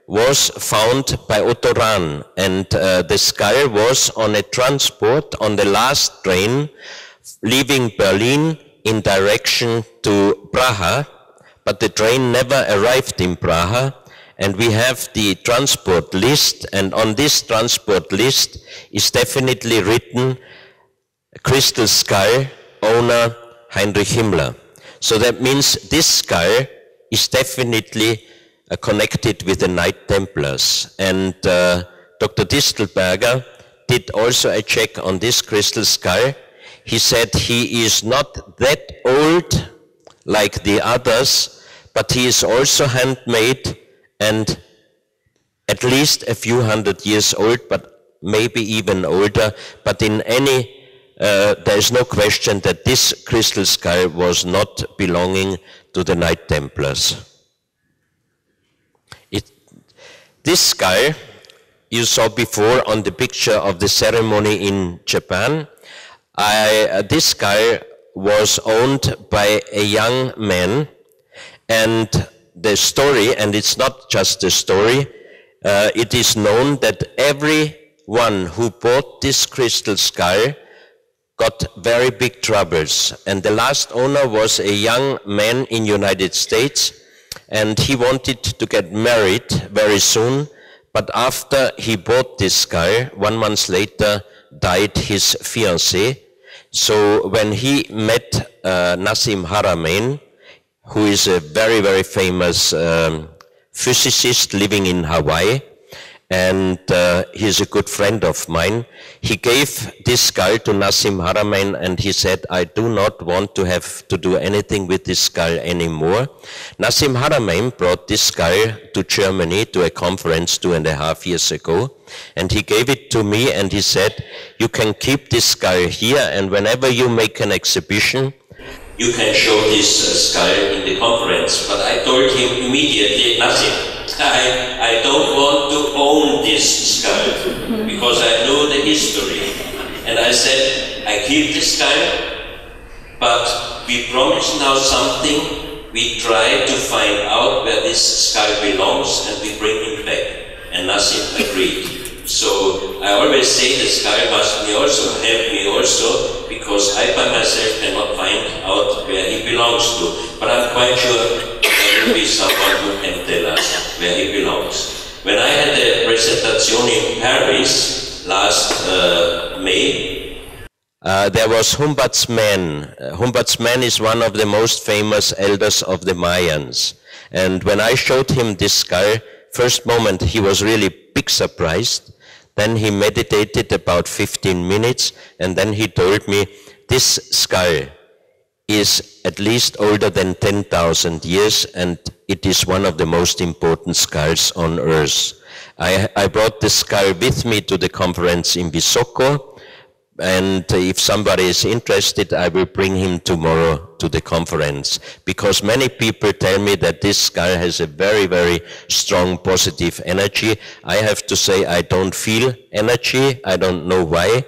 was found by Otto Rahn, and the skull was on a transport on the last train leaving Berlin in direction to Praha, but the train never arrived in Praha, and we have the transport list, and on this transport list is definitely written crystal skull, owner Heinrich Himmler. So that means this skull is definitely connected with the Knight Templars. And Dr. Distelberger did also a check on this crystal skull. He said he is not that old like the others, but he is also handmade and at least a few hundred years old, but maybe even older. But in any there is no question that this crystal skull was not belonging to the Knight Templars. This skull you saw before on the picture of the ceremony in Japan. This skull was owned by a young man, and the story, and it's not just a story, it is known that everyone who bought this crystal skull got very big troubles. And the last owner was a young man in United States, and he wanted to get married very soon, but after he bought this skull, 1 month later died his fiancée. So when he met Nassim Haramein, who is a very, very famous physicist living in Hawaii, and he's a good friend of mine, he gave this skull to Nassim Haramein, and he said, I do not want to have to do anything with this skull anymore. Nassim Haramein brought this skull to Germany to a conference 2.5 years ago, and he gave it to me, and he said, you can keep this skull here, and whenever you make an exhibition, you can show this skull in the conference. But I told him immediately, Nassim, I don't want to own this skull, because I know the history. And I said, I keep this skull, but we promise now something. We try to find out where this skull belongs, and we bring him back. And Nassim agreed. So I always say the skull must help me also, because I by myself cannot find out where he belongs to. But I'm quite sure there will be someone who can tell us where he belongs. When I had a presentation in Paris last May, there was Humboldt's man. Humboldt's man is one of the most famous elders of the Mayans. And when I showed him this skull, first moment he was really big surprised. Then he meditated about 15 minutes, and then he told me, this skull is at least older than 10,000 years, and it is one of the most important skulls on Earth. I brought the skull with me to the conference in Visoko, and if somebody is interested, I will bring him tomorrow to the conference, because many people tell me that this skull has a very, very strong positive energy. I have to say I don't feel energy, I don't know why,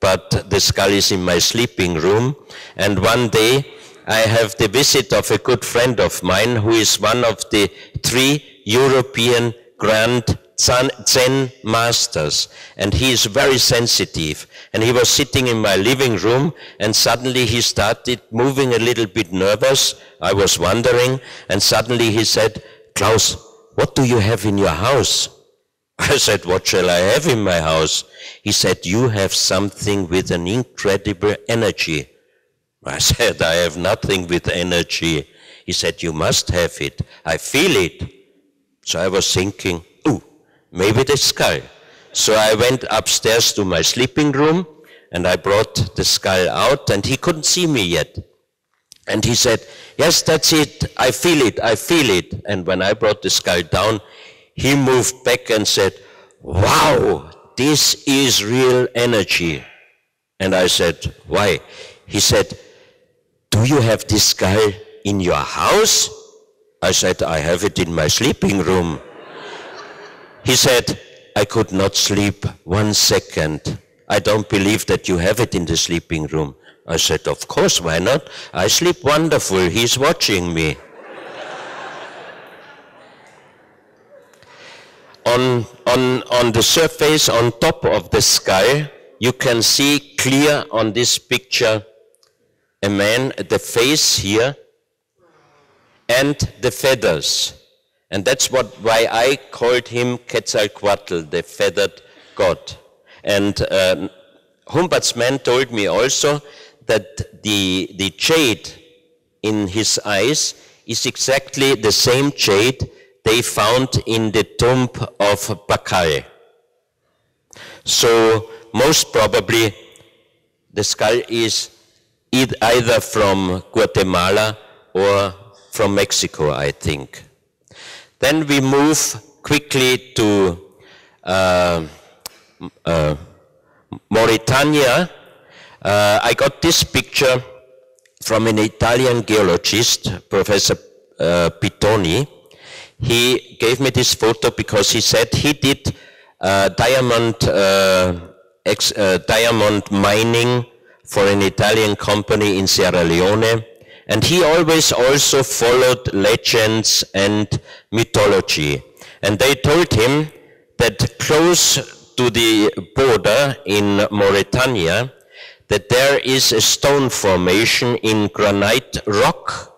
but the skull is in my sleeping room, and one day I have the visit of a good friend of mine who is one of the 3 European Grand Zen masters, and he is very sensitive, and he was sitting in my living room, and suddenly he started moving a little bit nervous. I was wondering, and suddenly he said, Klaus, what do you have in your house? I said, what shall I have in my house? He said, you have something with an incredible energy. I said, I have nothing with energy. He said, you must have it. I feel it. So I was thinking, maybe the skull. So I went upstairs to my sleeping room, and I brought the skull out, and he couldn't see me yet. And he said, yes, that's it, I feel it, I feel it. And when I brought the skull down, he moved back and said, wow, this is real energy. And I said, why? He said, do you have this skull in your house? I said, I have it in my sleeping room. He said, I could not sleep 1 second. I don't believe that you have it in the sleeping room. I said, of course, why not? I sleep wonderful, he's watching me. On the surface, on top of the skull, you can see clear on this picture a man, the face here, and the feathers. And that's why I called him Quetzalcoatl, the feathered god. And Humboldt's man told me also that the jade in his eyes is exactly the same jade they found in the tomb of Bacal. So most probably the skull is either from Guatemala or from Mexico, I think. Then we move quickly to Mauritania. I got this picture from an Italian geologist, Professor Pittoni. He gave me this photo because he said he did diamond mining for an Italian company in Sierra Leone, and he always also followed legends and mythology. And they told him that close to the border in Mauritania, that there is a stone formation in granite rock,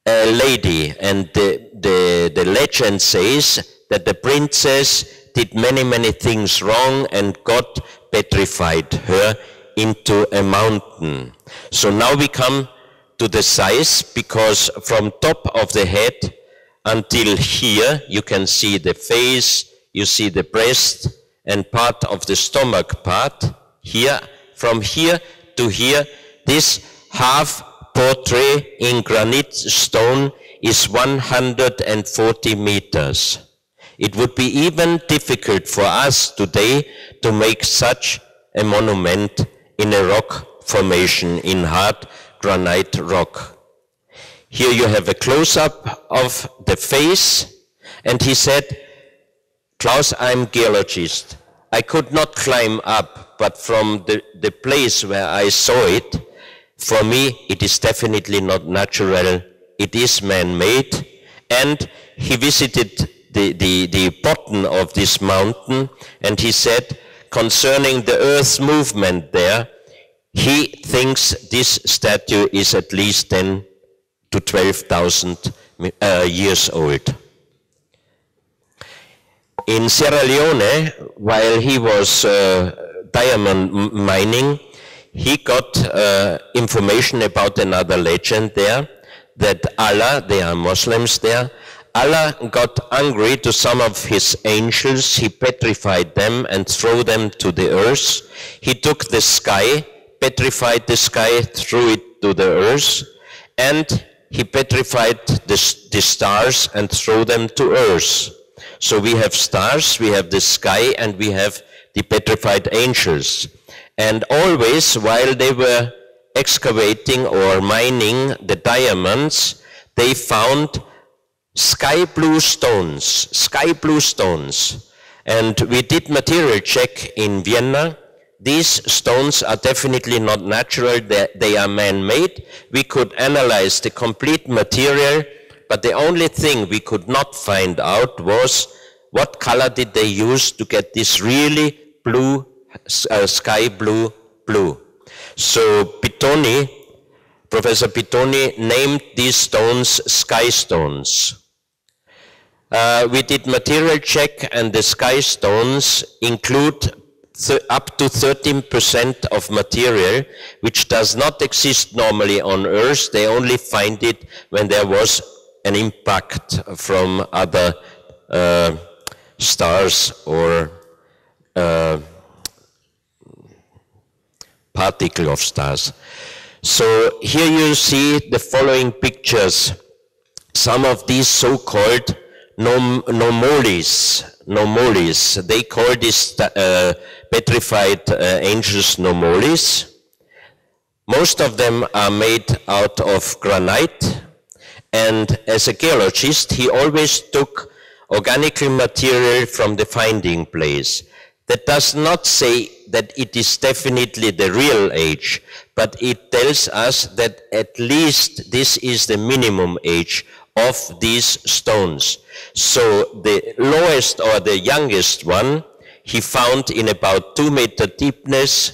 a lady, and the legend says that the princess did many things wrong and God petrified her into a mountain. So now we come to the size, because from top of the head until here you can see the face, you see the breast and part of the stomach part. Here, from here to here, this half portrait in granite stone is 140 meters. It would be even difficult for us today to make such a monument in a rock formation, in hard granite rock. Here you have a close-up of the face, and he said, Klaus, I'm geologist. I could not climb up, but from the place where I saw it, for me it is definitely not natural, it is man-made. And he visited the bottom of this mountain, and he said, concerning the earth's movement there, he thinks this statue is at least 10 to 12,000 years old. In Sierra Leone, while he was diamond mining, he got information about another legend there, that Allah, they are Muslims there, Allah got angry to some of his angels, he petrified them and threw them to the earth. He took the sky, petrified the sky, threw it to the earth, and he petrified the stars and threw them to earth. So we have stars, we have the sky, and we have the petrified angels. And always, while they were excavating or mining the diamonds, they found sky blue stones. And we did material check in Vienna. These stones are definitely not natural, they are man-made. We could analyze the complete material, but the only thing we could not find out was what color did they use to get this really blue, sky blue. So Pittoni, Professor Pittoni, named these stones sky stones. We did material check, and the sky stones include up to 13% of material which does not exist normally on Earth. They only find it when there was an impact from other stars or particle of stars. So here you see the following pictures. Some of these so-called nomolis. They call this petrified angels nomolis. Most of them are made out of granite, and as a geologist he always took organic material from the finding place. That does not say that it is definitely the real age, but it tells us that at least this is the minimum age of these stones. So the lowest or the youngest one he found in about 2 meter deepness,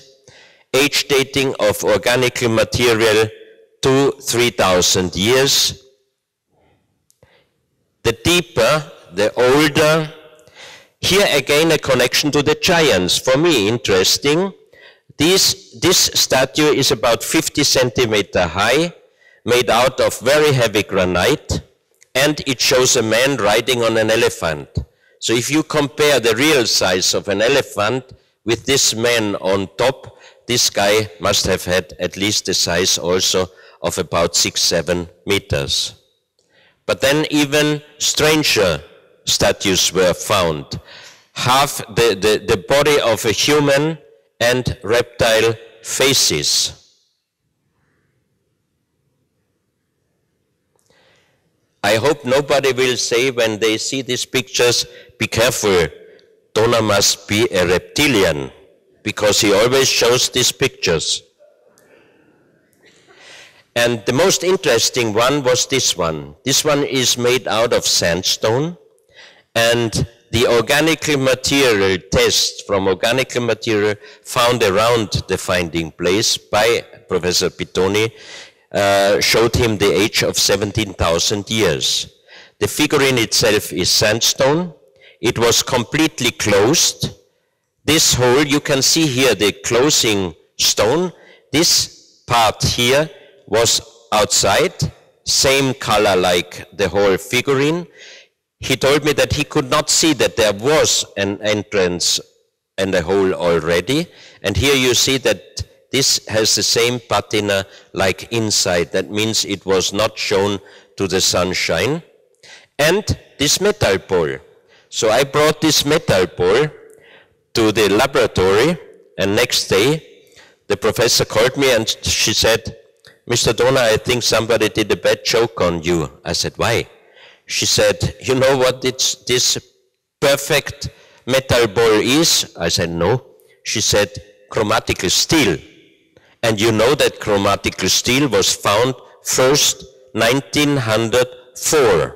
age dating of organic material to 3,000 years. The deeper, the older. Here again a connection to the giants. For me interesting. This statue is about 50 centimeter high, made out of very heavy granite, and it shows a man riding on an elephant. So if you compare the real size of an elephant with this man on top, this guy must have had at least the size also of about 6-7 meters. But then even stranger statues were found. Half the body of a human and reptile faces. I hope nobody will say when they see these pictures, be careful, Donna must be a reptilian, because he always shows these pictures. And the most interesting one was this one. This one is made out of sandstone, and the organic material test from organic material found around the finding place by Professor Pittoni showed him the age of 17,000 years. The figurine itself is sandstone. It was completely closed. This hole, you can see here the closing stone. This part here was outside, same color like the whole figurine. He told me that he could not see that there was an entrance and a hole already. And here you see that this has the same patina like inside. That means it was not shown to the sunshine. And this metal ball. So I brought this metal ball to the laboratory, and next day the professor called me and she said, Mr. Donner, I think somebody did a bad joke on you. I said, why? She said, you know what this perfect metal ball is? I said, no. She said, chromatical steel. And you know that chromatical steel was found first 1904.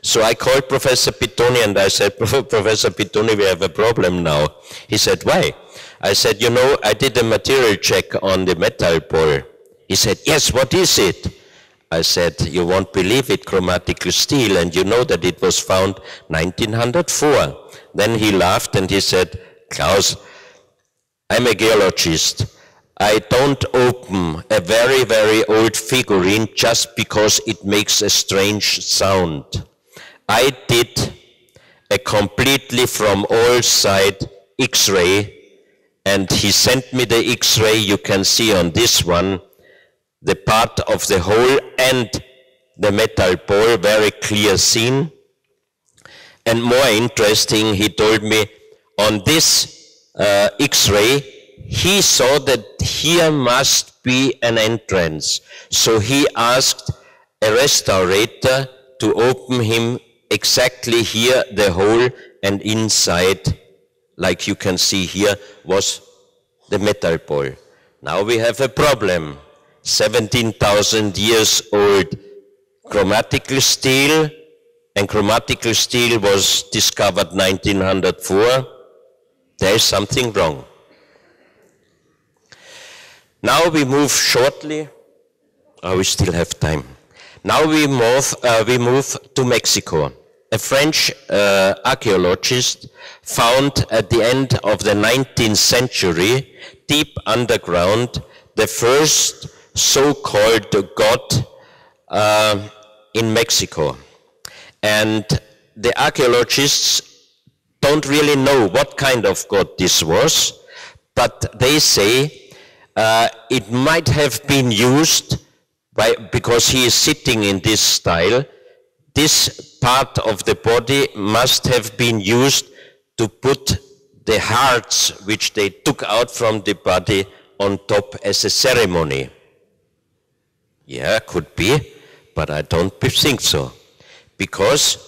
So I called Professor Pittoni and I said, Professor Pittoni, we have a problem now. He said, why? I said, you know, I did a material check on the metal ball. He said, yes, what is it? I said, you won't believe it, chromatical steel, and you know that it was found 1904. Then he laughed and he said, Klaus, I'm a geologist. I don't open a very, very old figurine just because it makes a strange sound. I did a completely from all side X-ray, and he sent me the X-ray. You can see on this one the part of the hole and the metal ball, very clear seen. And more interesting, he told me on this X-ray, he saw that here must be an entrance. So he asked a restaurator to open him exactly here the hole, and inside, like you can see here, was the metal ball. Now we have a problem. 17,000 years old chromatical steel, and chromatical steel was discovered 1904. There is something wrong. Now we move shortly. Oh, we still have time. Now we move to Mexico. A French archaeologist found at the end of the 19th century, deep underground, the first so-called god in Mexico. And the archaeologists don't really know what kind of god this was, but they say it might have been used because he is sitting in this style. This part of the body must have been used to put the hearts which they took out from the body on top as a ceremony. Yeah, could be, but I don't think so. Because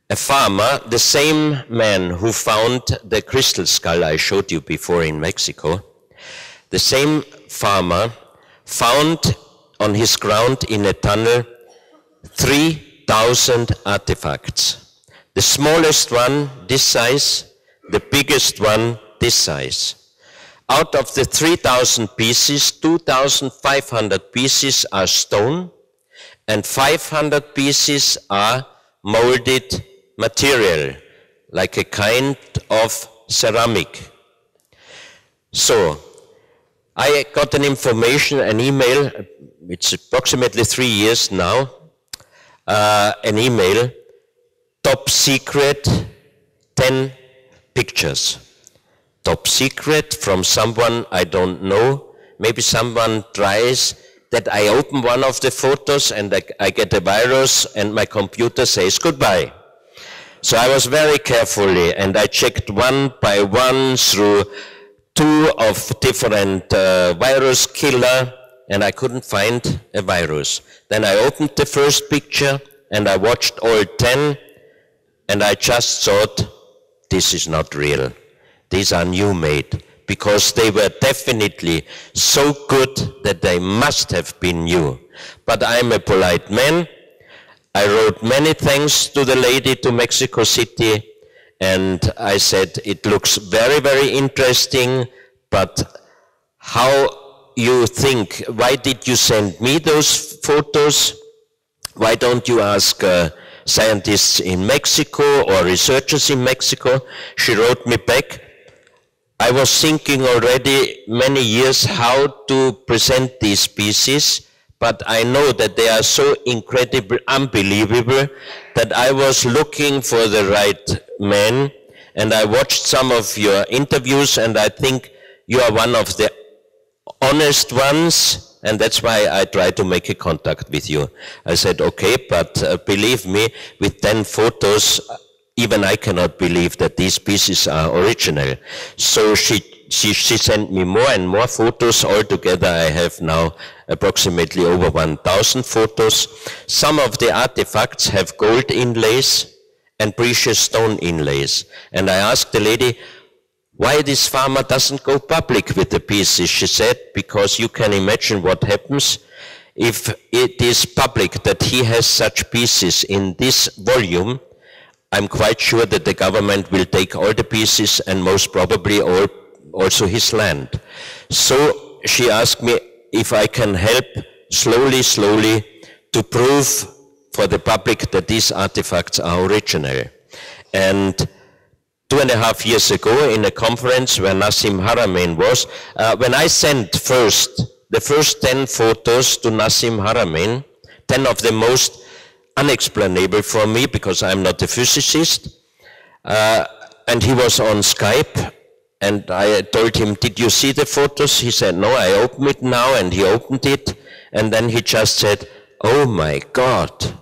a farmer, the same man who found the crystal skull I showed you before in Mexico, the same farmer found on his ground in a tunnel 3,000 artifacts. The smallest one this size, the biggest one this size. Out of the 3,000 pieces, 2,500 pieces are stone and 500 pieces are molded material, like a kind of ceramic. So, I got an email, it's approximately 3 years now, an email, top secret, 10 pictures. Top secret from someone I don't know. Maybe someone tries that I open one of the photos and I get a virus and my computer says goodbye. So I was very carefully and I checked one by one through 2 of different virus killer, and I couldn't find a virus. Then I opened the first picture and I watched all 10 and I just thought, this is not real. These are new made. because they were definitely so good that they must have been new. But I'm a polite man. I wrote many thanks to the lady to Mexico City, and I said, it looks very, very interesting, but how you think, why did you send me those photos? Why don't you ask scientists in Mexico or researchers in Mexico? She wrote me back, I was thinking already many years how to present these species, but I know that they are so incredible, unbelievable, that I was looking for the right man, and I watched some of your interviews, and I think you are one of the honest ones, and that's why I try to make a contact with you. I said, okay, but believe me, with 10 photos, even I cannot believe that these pieces are original. So she sent me more and more photos. Altogether, I have now approximately over 1,000 photos. Some of the artifacts have gold inlays and precious stone inlays. And I asked the lady, why this farmer doesn't go public with the pieces? She said, because you can imagine what happens if it is public that he has such pieces in this volume. I'm quite sure that the government will take all the pieces and most probably also his land. So she asked me if I can help slowly to prove for the public that these artifacts are original. And 2.5 years ago in a conference where Nassim Haramein was, when I sent the first 10 photos to Nassim Haramein, 10 of the most unexplainable for me because I'm not a physicist, and he was on Skype, and I told him, did you see the photos? He said, no, I open it now, and he opened it, and then he just said, oh my God,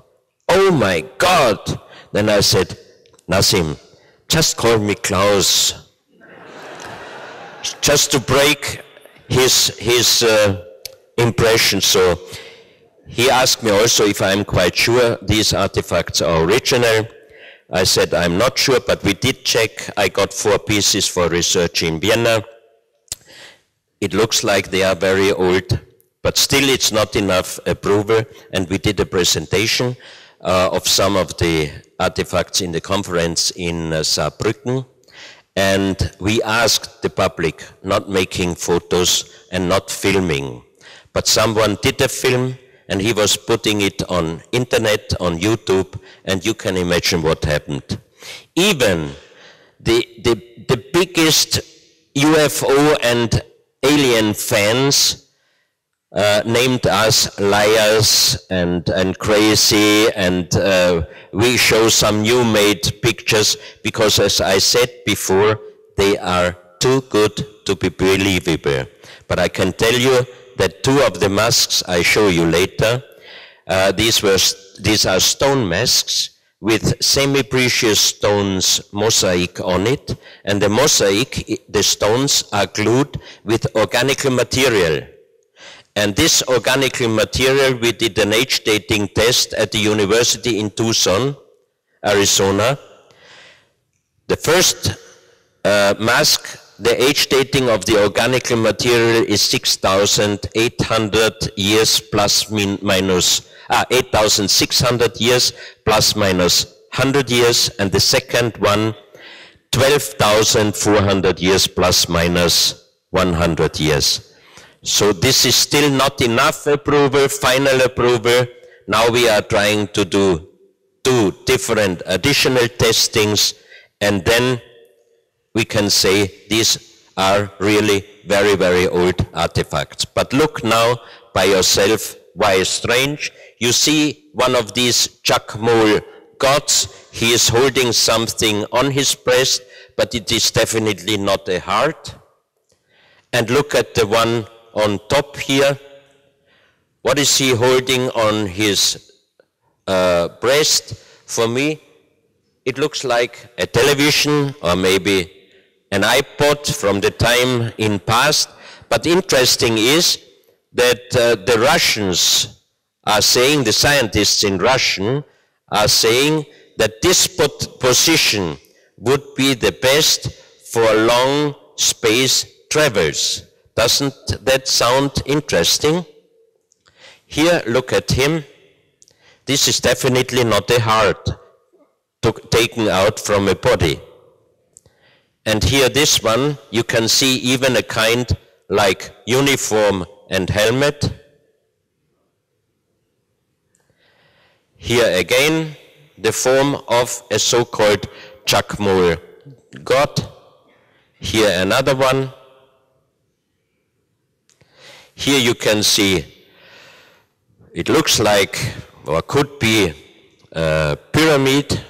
oh my God. Then I said, Nassim, just call me Klaus, just to break his impression. So he asked me also if I'm quite sure these artifacts are original. I said I'm not sure, but we did check. I got 4 pieces for research in Vienna. It looks like they are very old, but still it's not enough approval, and we did a presentation of some of the artifacts in the conference in Saarbrücken, and we asked the public not making photos and not filming, but someone did a film, and he was putting it on internet, on YouTube, and you can imagine what happened. Even the biggest UFO and alien fans named us liars and crazy, and we show some new made pictures because, as I said before, they are too good to be believable. But I can tell you that 2 of the masks I show you later, these are stone masks with semi-precious stones mosaic on it, and the mosaic, the stones are glued with organic material. And this organic material, we did an age dating test at the university in Tucson, Arizona. The first mask, the age dating of the organic material is 6,800 years plus minus, 8,600 years plus minus 100 years, and the second one, 12,400 years plus minus 100 years. So this is still not enough approval, final approval. Now we are trying to do 2 different additional testings, and then we can say these are really very, very old artifacts. But look now by yourself, why strange? You see one of these Jacmol gods, he is holding something on his breast, but it is definitely not a heart. And look at the one on top here. What is he holding on his breast? For me, it looks like a television or maybe an iPod from the time in past. But interesting is that the Russians are saying, the scientists in Russian are saying that this position would be the best for long space travels. Doesn't that sound interesting? Here, look at him. This is definitely not a heart taken out from a body. And here this one, you can see even a kind like uniform and helmet. Here again, the form of a so-called Chakmol god. Here another one. Here you can see, it looks like, or could be, a pyramid.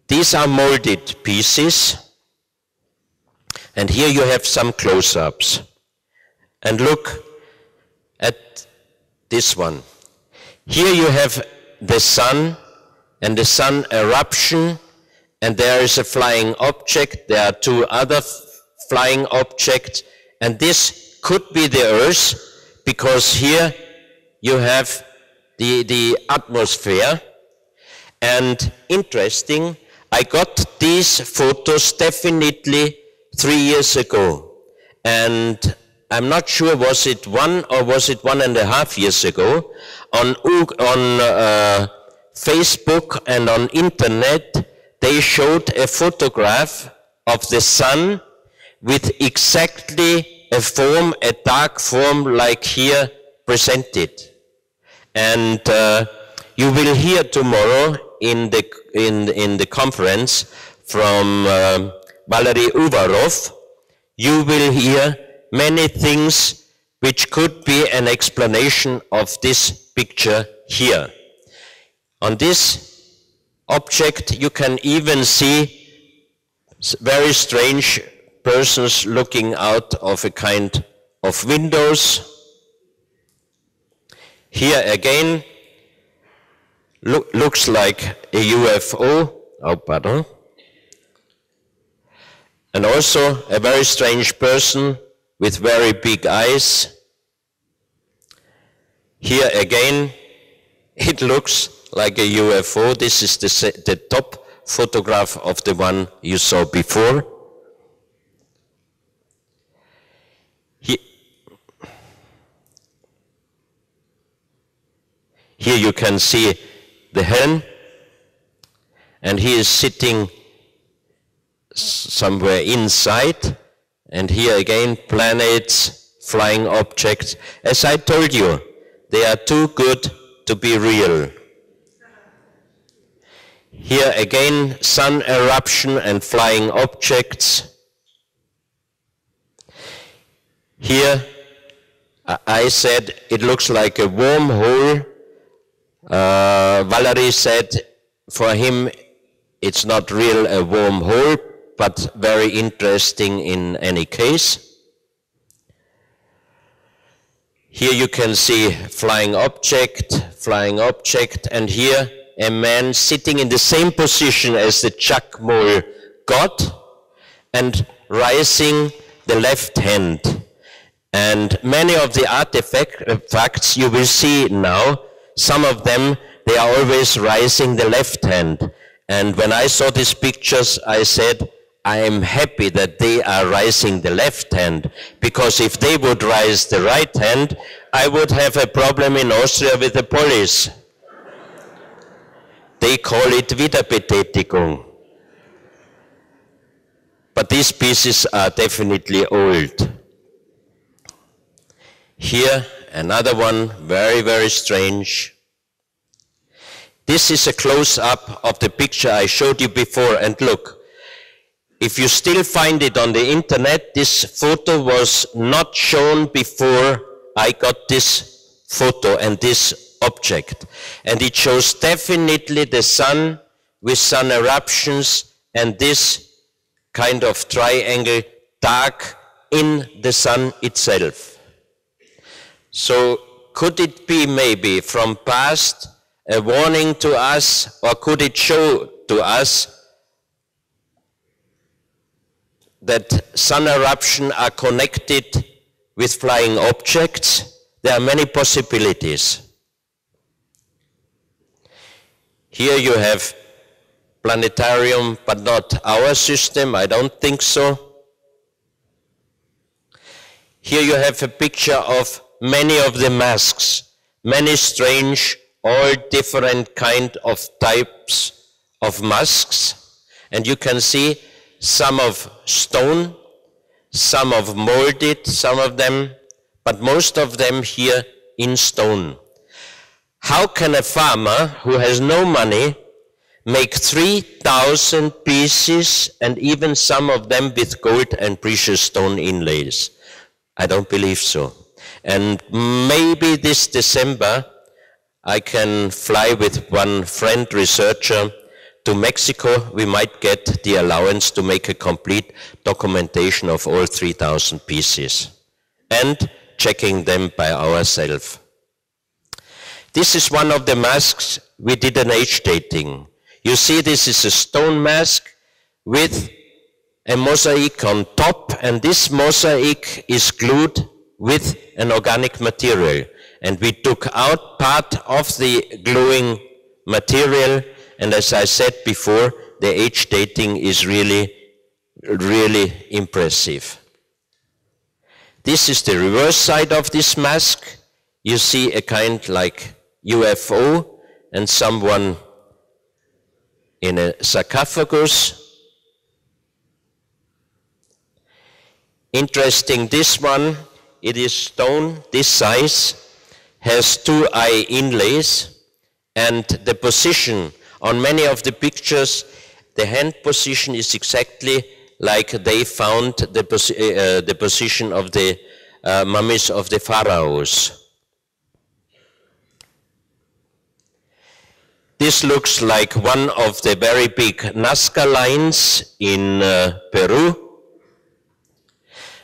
These are molded pieces. And here you have some close-ups. And look at this one. Here you have the sun and the sun eruption, and there is a flying object. There are two other flying objects, and this could be the Earth, because here you have the atmosphere. And interesting, I got these photos definitely 3 years ago, and I'm not sure, was it 1 or was it 1.5 years ago, on Facebook and on internet, they showed a photograph of the sun with exactly a form, a dark form like here presented. And you will hear tomorrow in the conference from Valery Uvarov, you will hear many things which could be an explanation of this picture here. On this object you can even see very strange persons looking out of a kind of windows. Here again looks like a UFO, oh pardon, and also a very strange person with very big eyes. Here again, it looks like a UFO. This is the top photograph of the one you saw before. Here you can see the helm, and he is sitting somewhere inside, and here again planets, flying objects. As I told you, they are too good to be real. Here again, sun eruption and flying objects. Here I said it looks like a wormhole. Valery said for him it's not real a wormhole, but very interesting in any case. Here you can see flying object, and here a man sitting in the same position as the Chakmol god and raising the left hand. And many of the artifacts you will see now, some of them, they are always raising the left hand. And when I saw these pictures, I said, I am happy that they are raising the left hand, because if they would raise the right hand, I would have a problem in Austria with the police. They call it Wiederbetätigung. But these pieces are definitely old. Here, another one, very, very strange. This is a close-up of the picture I showed you before, and look, if you still find it on the internet, this photo was not shown before I got this photo and this object. And it shows definitely the sun with sun eruptions and this kind of triangle dark in the sun itself. So could it be maybe from past a warning to us, or could it show to us that sun eruption are connected with flying objects? There are many possibilities. Here you have planetarium, but not our system, I don't think so. Here you have a picture of many of the masks, many strange, all different kind of types of masks. And you can see some of stone, some of molded, some of them, but most of them here in stone. How can a farmer who has no money make 3,000 pieces and even some of them with gold and precious stone inlays? I don't believe so. And maybe this December I can fly with one friend researcher to Mexico. We might get the allowance to make a complete documentation of all 3,000 pieces and checking them by ourselves. This is one of the masks we did an age dating. You see, this is a stone mask with a mosaic on top, and this mosaic is glued with an organic material. And we took out part of the gluing material, and as I said before, the age dating is really, really impressive. This is the reverse side of this mask. You see a kind like UFO and someone in a sarcophagus. Interesting, this one, it is stone, this size, has 2 eye inlays, and the position on many of the pictures, the hand position is exactly like they found the position of the mummies of the pharaohs. This looks like one of the very big Nazca lines in Peru.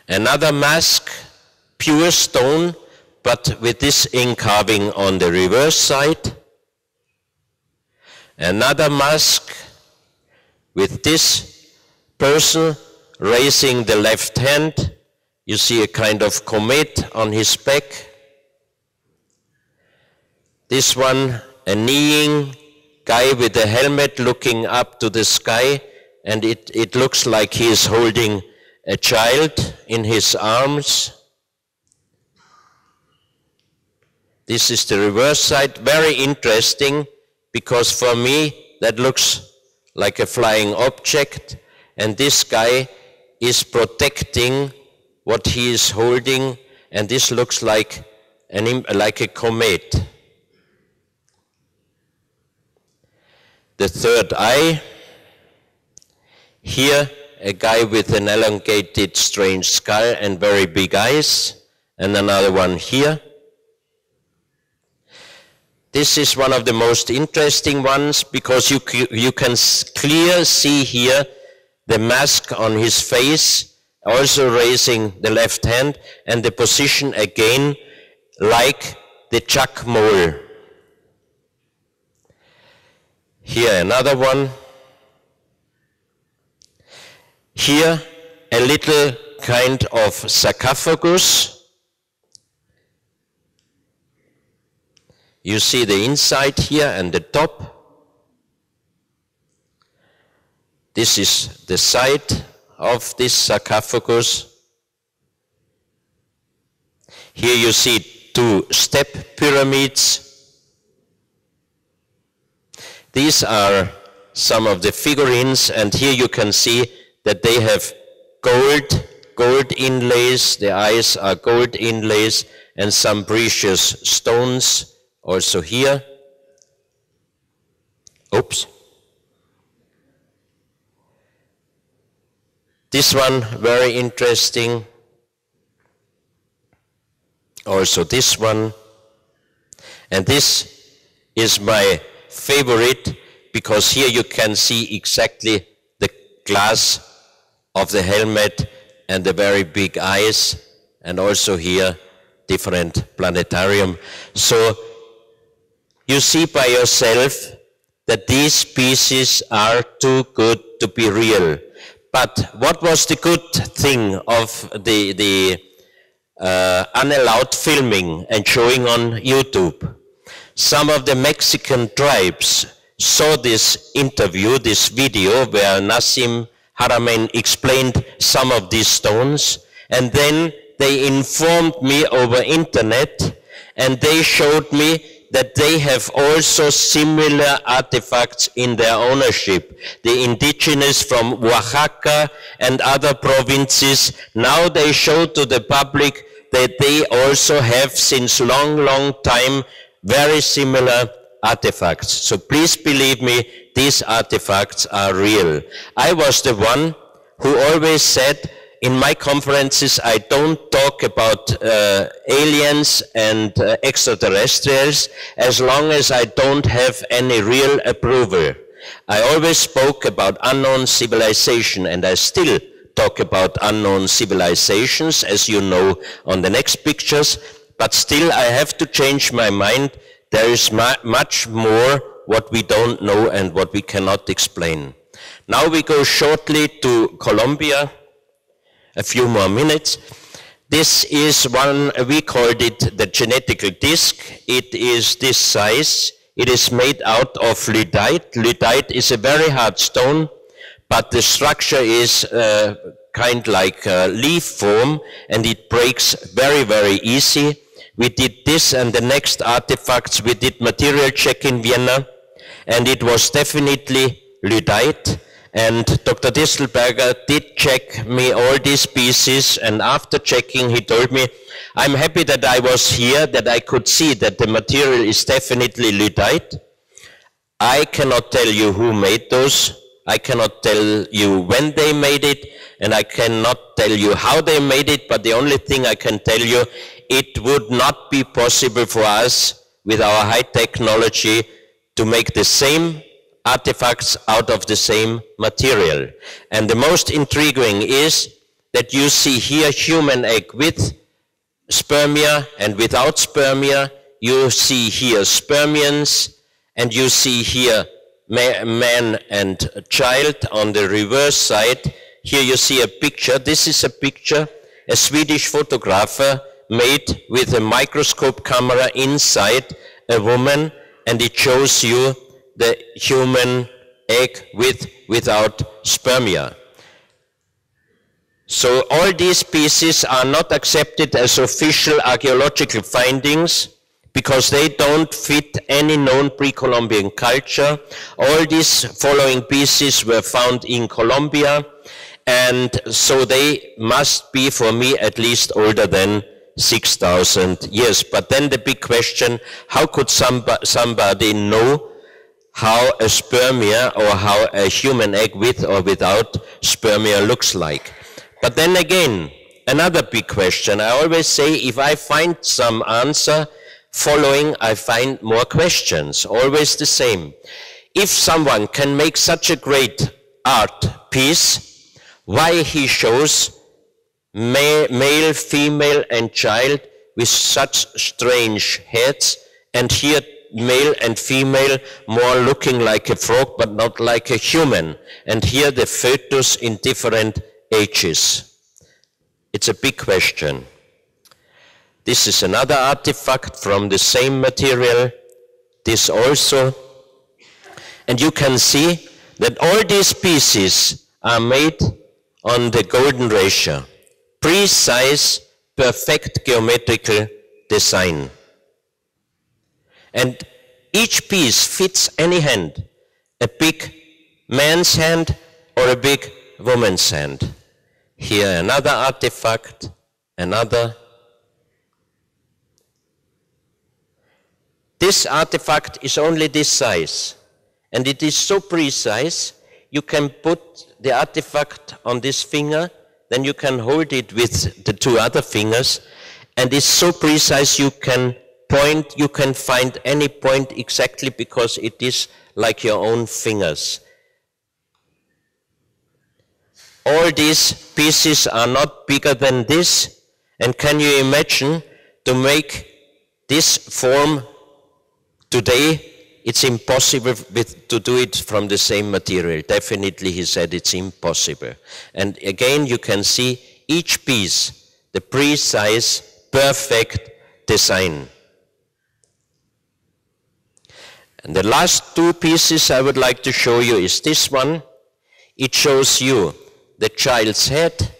Another mask, pure stone, but with this ink carving on the reverse side. Another mask with this person raising the left hand. You see a kind of comet on his back. This one, a kneeling guy with a helmet looking up to the sky, and it looks like he is holding a child in his arms. This is the reverse side, very interesting, because for me that looks like a flying object, and this guy is protecting what he is holding, and this looks like a comet. The third eye, here a guy with an elongated strange skull and very big eyes, and another one here. This is one of the most interesting ones because you can clearly see here the mask on his face, also raising the left hand, and the position again like the Chuck mole. Here another one. Here a little kind of sarcophagus. You see the inside here and the top. This is the side of this sarcophagus. Here you see 2 step pyramids. These are some of the figurines, and here you can see that they have gold inlays, the eyes are gold inlays, and some precious stones also here. Oops. This one, very interesting. Also this one. And this is my favorite, because here you can see exactly the glass of the helmet and the very big eyes, and also here different planetarium. So you see by yourself that these pieces are too good to be real. But what was the good thing of the unallowed filming and showing on YouTube? Some of the Mexican tribes saw this interview, this video, where Nassim Haramein explained some of these stones, and then they informed me over internet, and they showed me that they have also similar artifacts in their ownership. The indigenous from Oaxaca and other provinces, now they show to the public that they also have since long time very similar artifacts. So please believe me, these artifacts are real. I was the one who always said, in my conferences, I don't talk about aliens and extraterrestrials as long as I don't have any real approval. I always spoke about unknown civilization, and I still talk about unknown civilizations, as you know on the next pictures, but still I have to change my mind. There is much more what we don't know and what we cannot explain. Now we go shortly to Colombia. A few more minutes. This is one, we called it the genetical disc. It is this size. It is made out of lyddite. Lyddite is a very hard stone, but the structure is kind like leaf form, and it breaks very easy. We did this and the next artifacts. We did material check in Vienna, and it was definitely lyddite. And Dr. Distelberger did check me all these pieces, and after checking he told me, I'm happy that I was here, that I could see that the material is definitely lyddite. I cannot tell you who made those, I cannot tell you when they made it, and I cannot tell you how they made it, but the only thing I can tell you, it would not be possible for us with our high technology to make the same artifacts out of the same material. And the most intriguing is that you see here human egg with spermia and without spermia. You see here spermians, and you see here man and child on the reverse side. Here you see a picture. This is a picture a Swedish photographer made with a microscope camera inside a woman, and it shows you the human egg without spermia. So all these pieces are not accepted as official archaeological findings because they don't fit any known pre-Columbian culture. All these following pieces were found in Colombia, and so they must be, for me at least, older than 6,000 years. But then the big question, how could somebody know how a spermia or how a human egg with or without spermia looks like? But then again, another big question. I always say, if I find some answer following, I find more questions, always the same. If someone can make such a great art piece, why he shows male, female, and child with such strange heads, and here male and female more looking like a frog but not like a human, and here the fetus in different ages? It's a big question. This is another artifact from the same material, this also, and you can see that all these pieces are made on the golden ratio, precise, perfect geometrical design. And each piece fits any hand, a big man's hand or a big woman's hand. Here another artifact, another. This artifact is only this size, and it is so precise, you can put the artifact on this finger, then you can hold it with the two other fingers, and it's so precise you can point, you can find any point exactly because it is like your own fingers. All these pieces are not bigger than this, and can you imagine to make this form today? It's impossible to do it from the same material. Definitely, he said it's impossible. And again, you can see each piece, the precise, perfect design. And the last two pieces I would like to show you is this one. It shows you the child's head,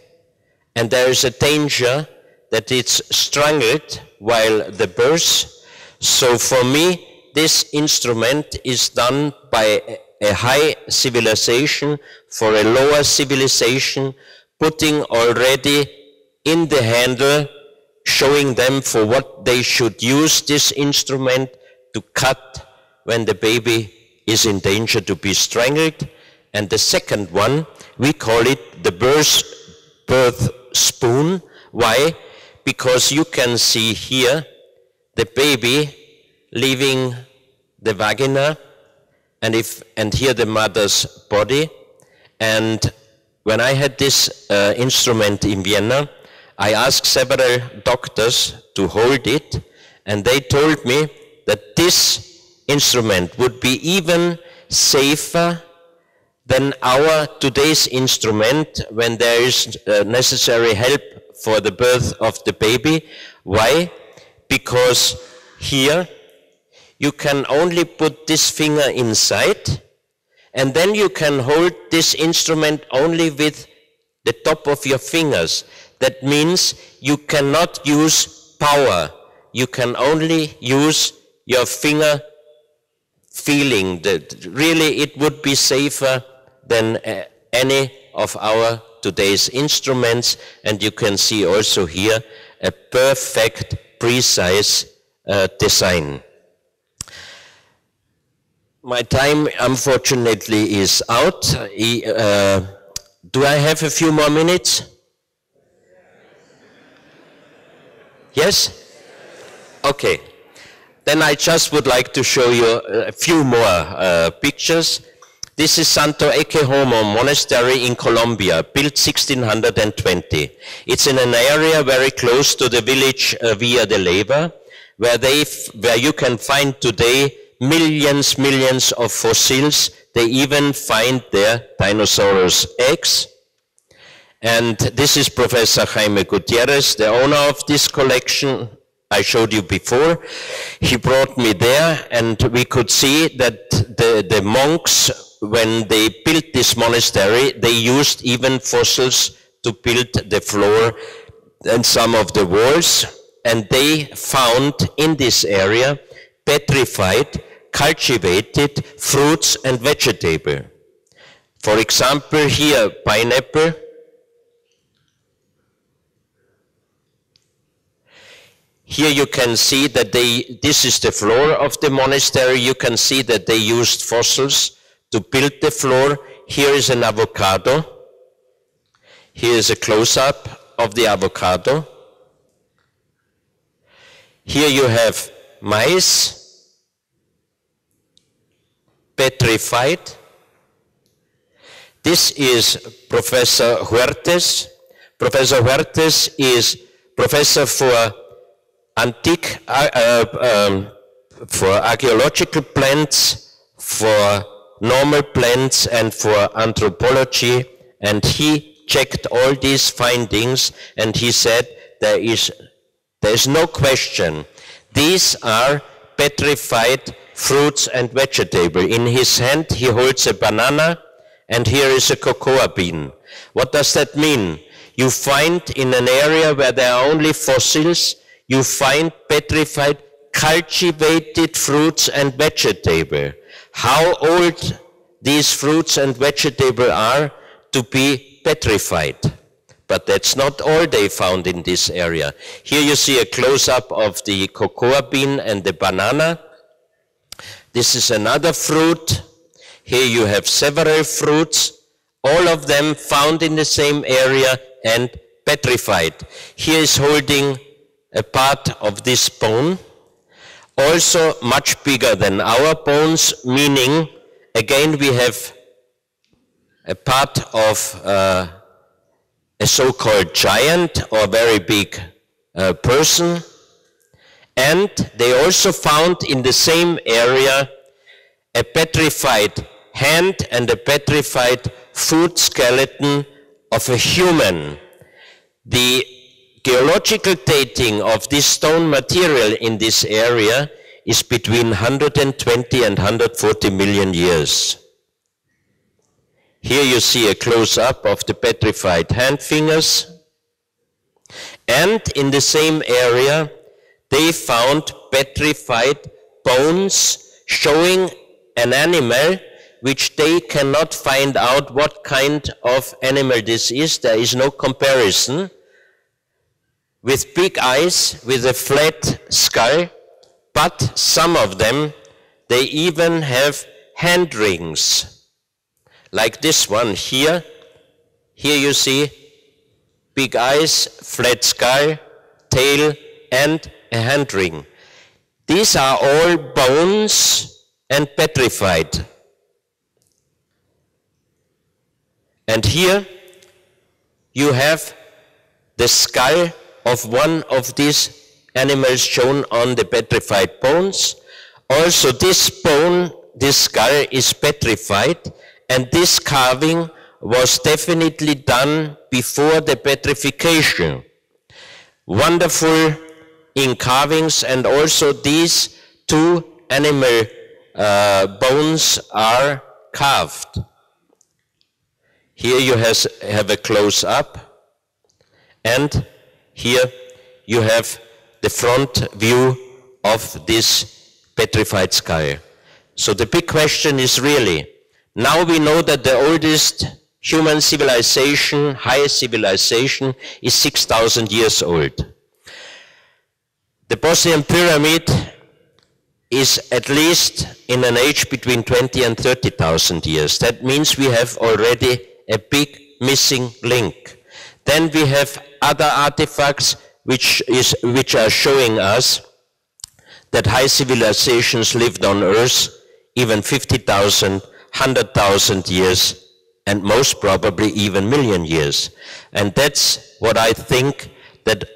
and there is a danger that it's strangled while the birth. So for me, this instrument is done by a high civilization for a lower civilization, putting already in the handle, showing them for what they should use this instrument to cut when the baby is in danger to be strangled. And the second one, we call it the birth spoon. Why? Because you can see here the baby leaving the vagina, and here the mother's body. And when I had this instrument in Vienna, I asked several doctors to hold it, and they told me that this instrument would be even safer than our today's instrument when there is necessary help for the birth of the baby. Why? Because here you can only put this finger inside, and then you can hold this instrument only with the top of your fingers. That means you cannot use power. You can only use your finger feeling. That really it would be safer than any of our today's instruments. And you can see also here a perfect, precise design. My time, unfortunately, is out. Do I have a few more minutes? Yes? Okay. Then I just would like to show you a few more pictures. This is Santo Ecce Homo Monastery in Colombia, built 1620. It's in an area very close to the village Villa de Leyva, where you can find today millions of fossils. They even find there dinosaurs' eggs. And this is Professor Jaime Gutierrez, the owner of this collection I showed you before. He brought me there, and we could see that the monks, when they built this monastery, they used even fossils to build the floor and some of the walls. And they found in this area petrified, cultivated fruits and vegetables. For example, here, pineapple. Here you can see that this is the floor of the monastery. You can see that they used fossils to build the floor. Here is an avocado. Here is a close-up of the avocado. Here you have maize, petrified. This is Professor Huertes. Professor Huertes is professor for for archaeological plants, for normal plants, and for anthropology. And he checked all these findings, and he said there is no question. These are petrified fruits and vegetables. In his hand he holds a banana, and here is a cocoa bean. What does that mean? You find in an area where there are only fossils, you find petrified, cultivated fruits and vegetables. How old these fruits and vegetables are to be petrified. But that's not all they found in this area. Here you see a close-up of the cocoa bean and the banana. This is another fruit. Here you have several fruits, all of them found in the same area and petrified. Here is holding a part of this bone, also much bigger than our bones, meaning, again, we have a part of a so-called giant or very big person. And they also found in the same area a petrified hand and a petrified foot skeleton of a human. The geological dating of this stone material in this area is between 120 and 140 million years. Here you see a close-up of the petrified hand fingers. And in the same area, they found petrified bones showing an animal which they cannot find out what kind of animal this is. There is no comparison. With big eyes, with a flat skull, but some of them, they even have hand rings, like this one here. Here you see big eyes, flat skull, tail, and a hand ring. These are all bones and petrified. And here you have the skull of one of these animals shown on the petrified bones. Also this bone, this skull is petrified, and this carving was definitely done before the petrification. Wonderful in carvings, and also these two animal bones are carved. Here you have a close-up, and here you have the front view of this petrified skull. So the big question is really, now we know that the oldest human civilization, highest civilization, is 6,000 years old. The Bosnian pyramid is at least in an age between 20 and 30,000 years. That means we have already a big missing link. Then we have other artifacts which are showing us that high civilizations lived on Earth even 50,000, 100,000 years, and most probably even million years. And that's what I think, that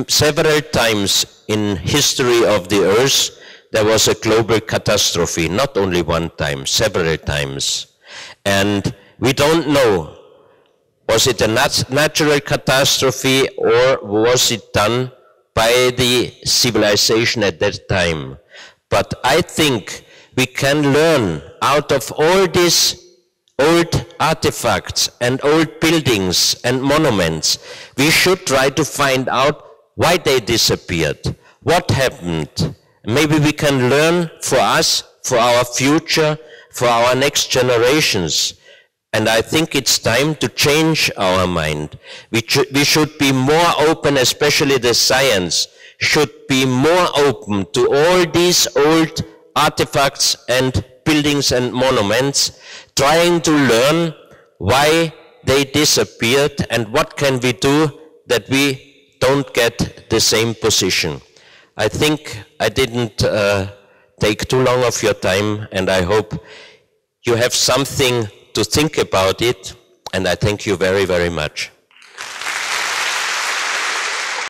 several times in history of the Earth there was a global catastrophe, not only one time, several times. And we don't know, was it a natural catastrophe or was it done by the civilization at that time? But I think we can learn out of all these old artifacts and old buildings and monuments. We should try to find out why they disappeared, what happened. Maybe we can learn for us, for our future, for our next generations. And I think it's time to change our mind. We should be more open, especially the science should be more open to all these old artifacts and buildings and monuments, trying to learn why they disappeared and what can we do that we don't get the same position. I think I didn't take too long of your time, and I hope you have something to think about it, and I thank you very, very much.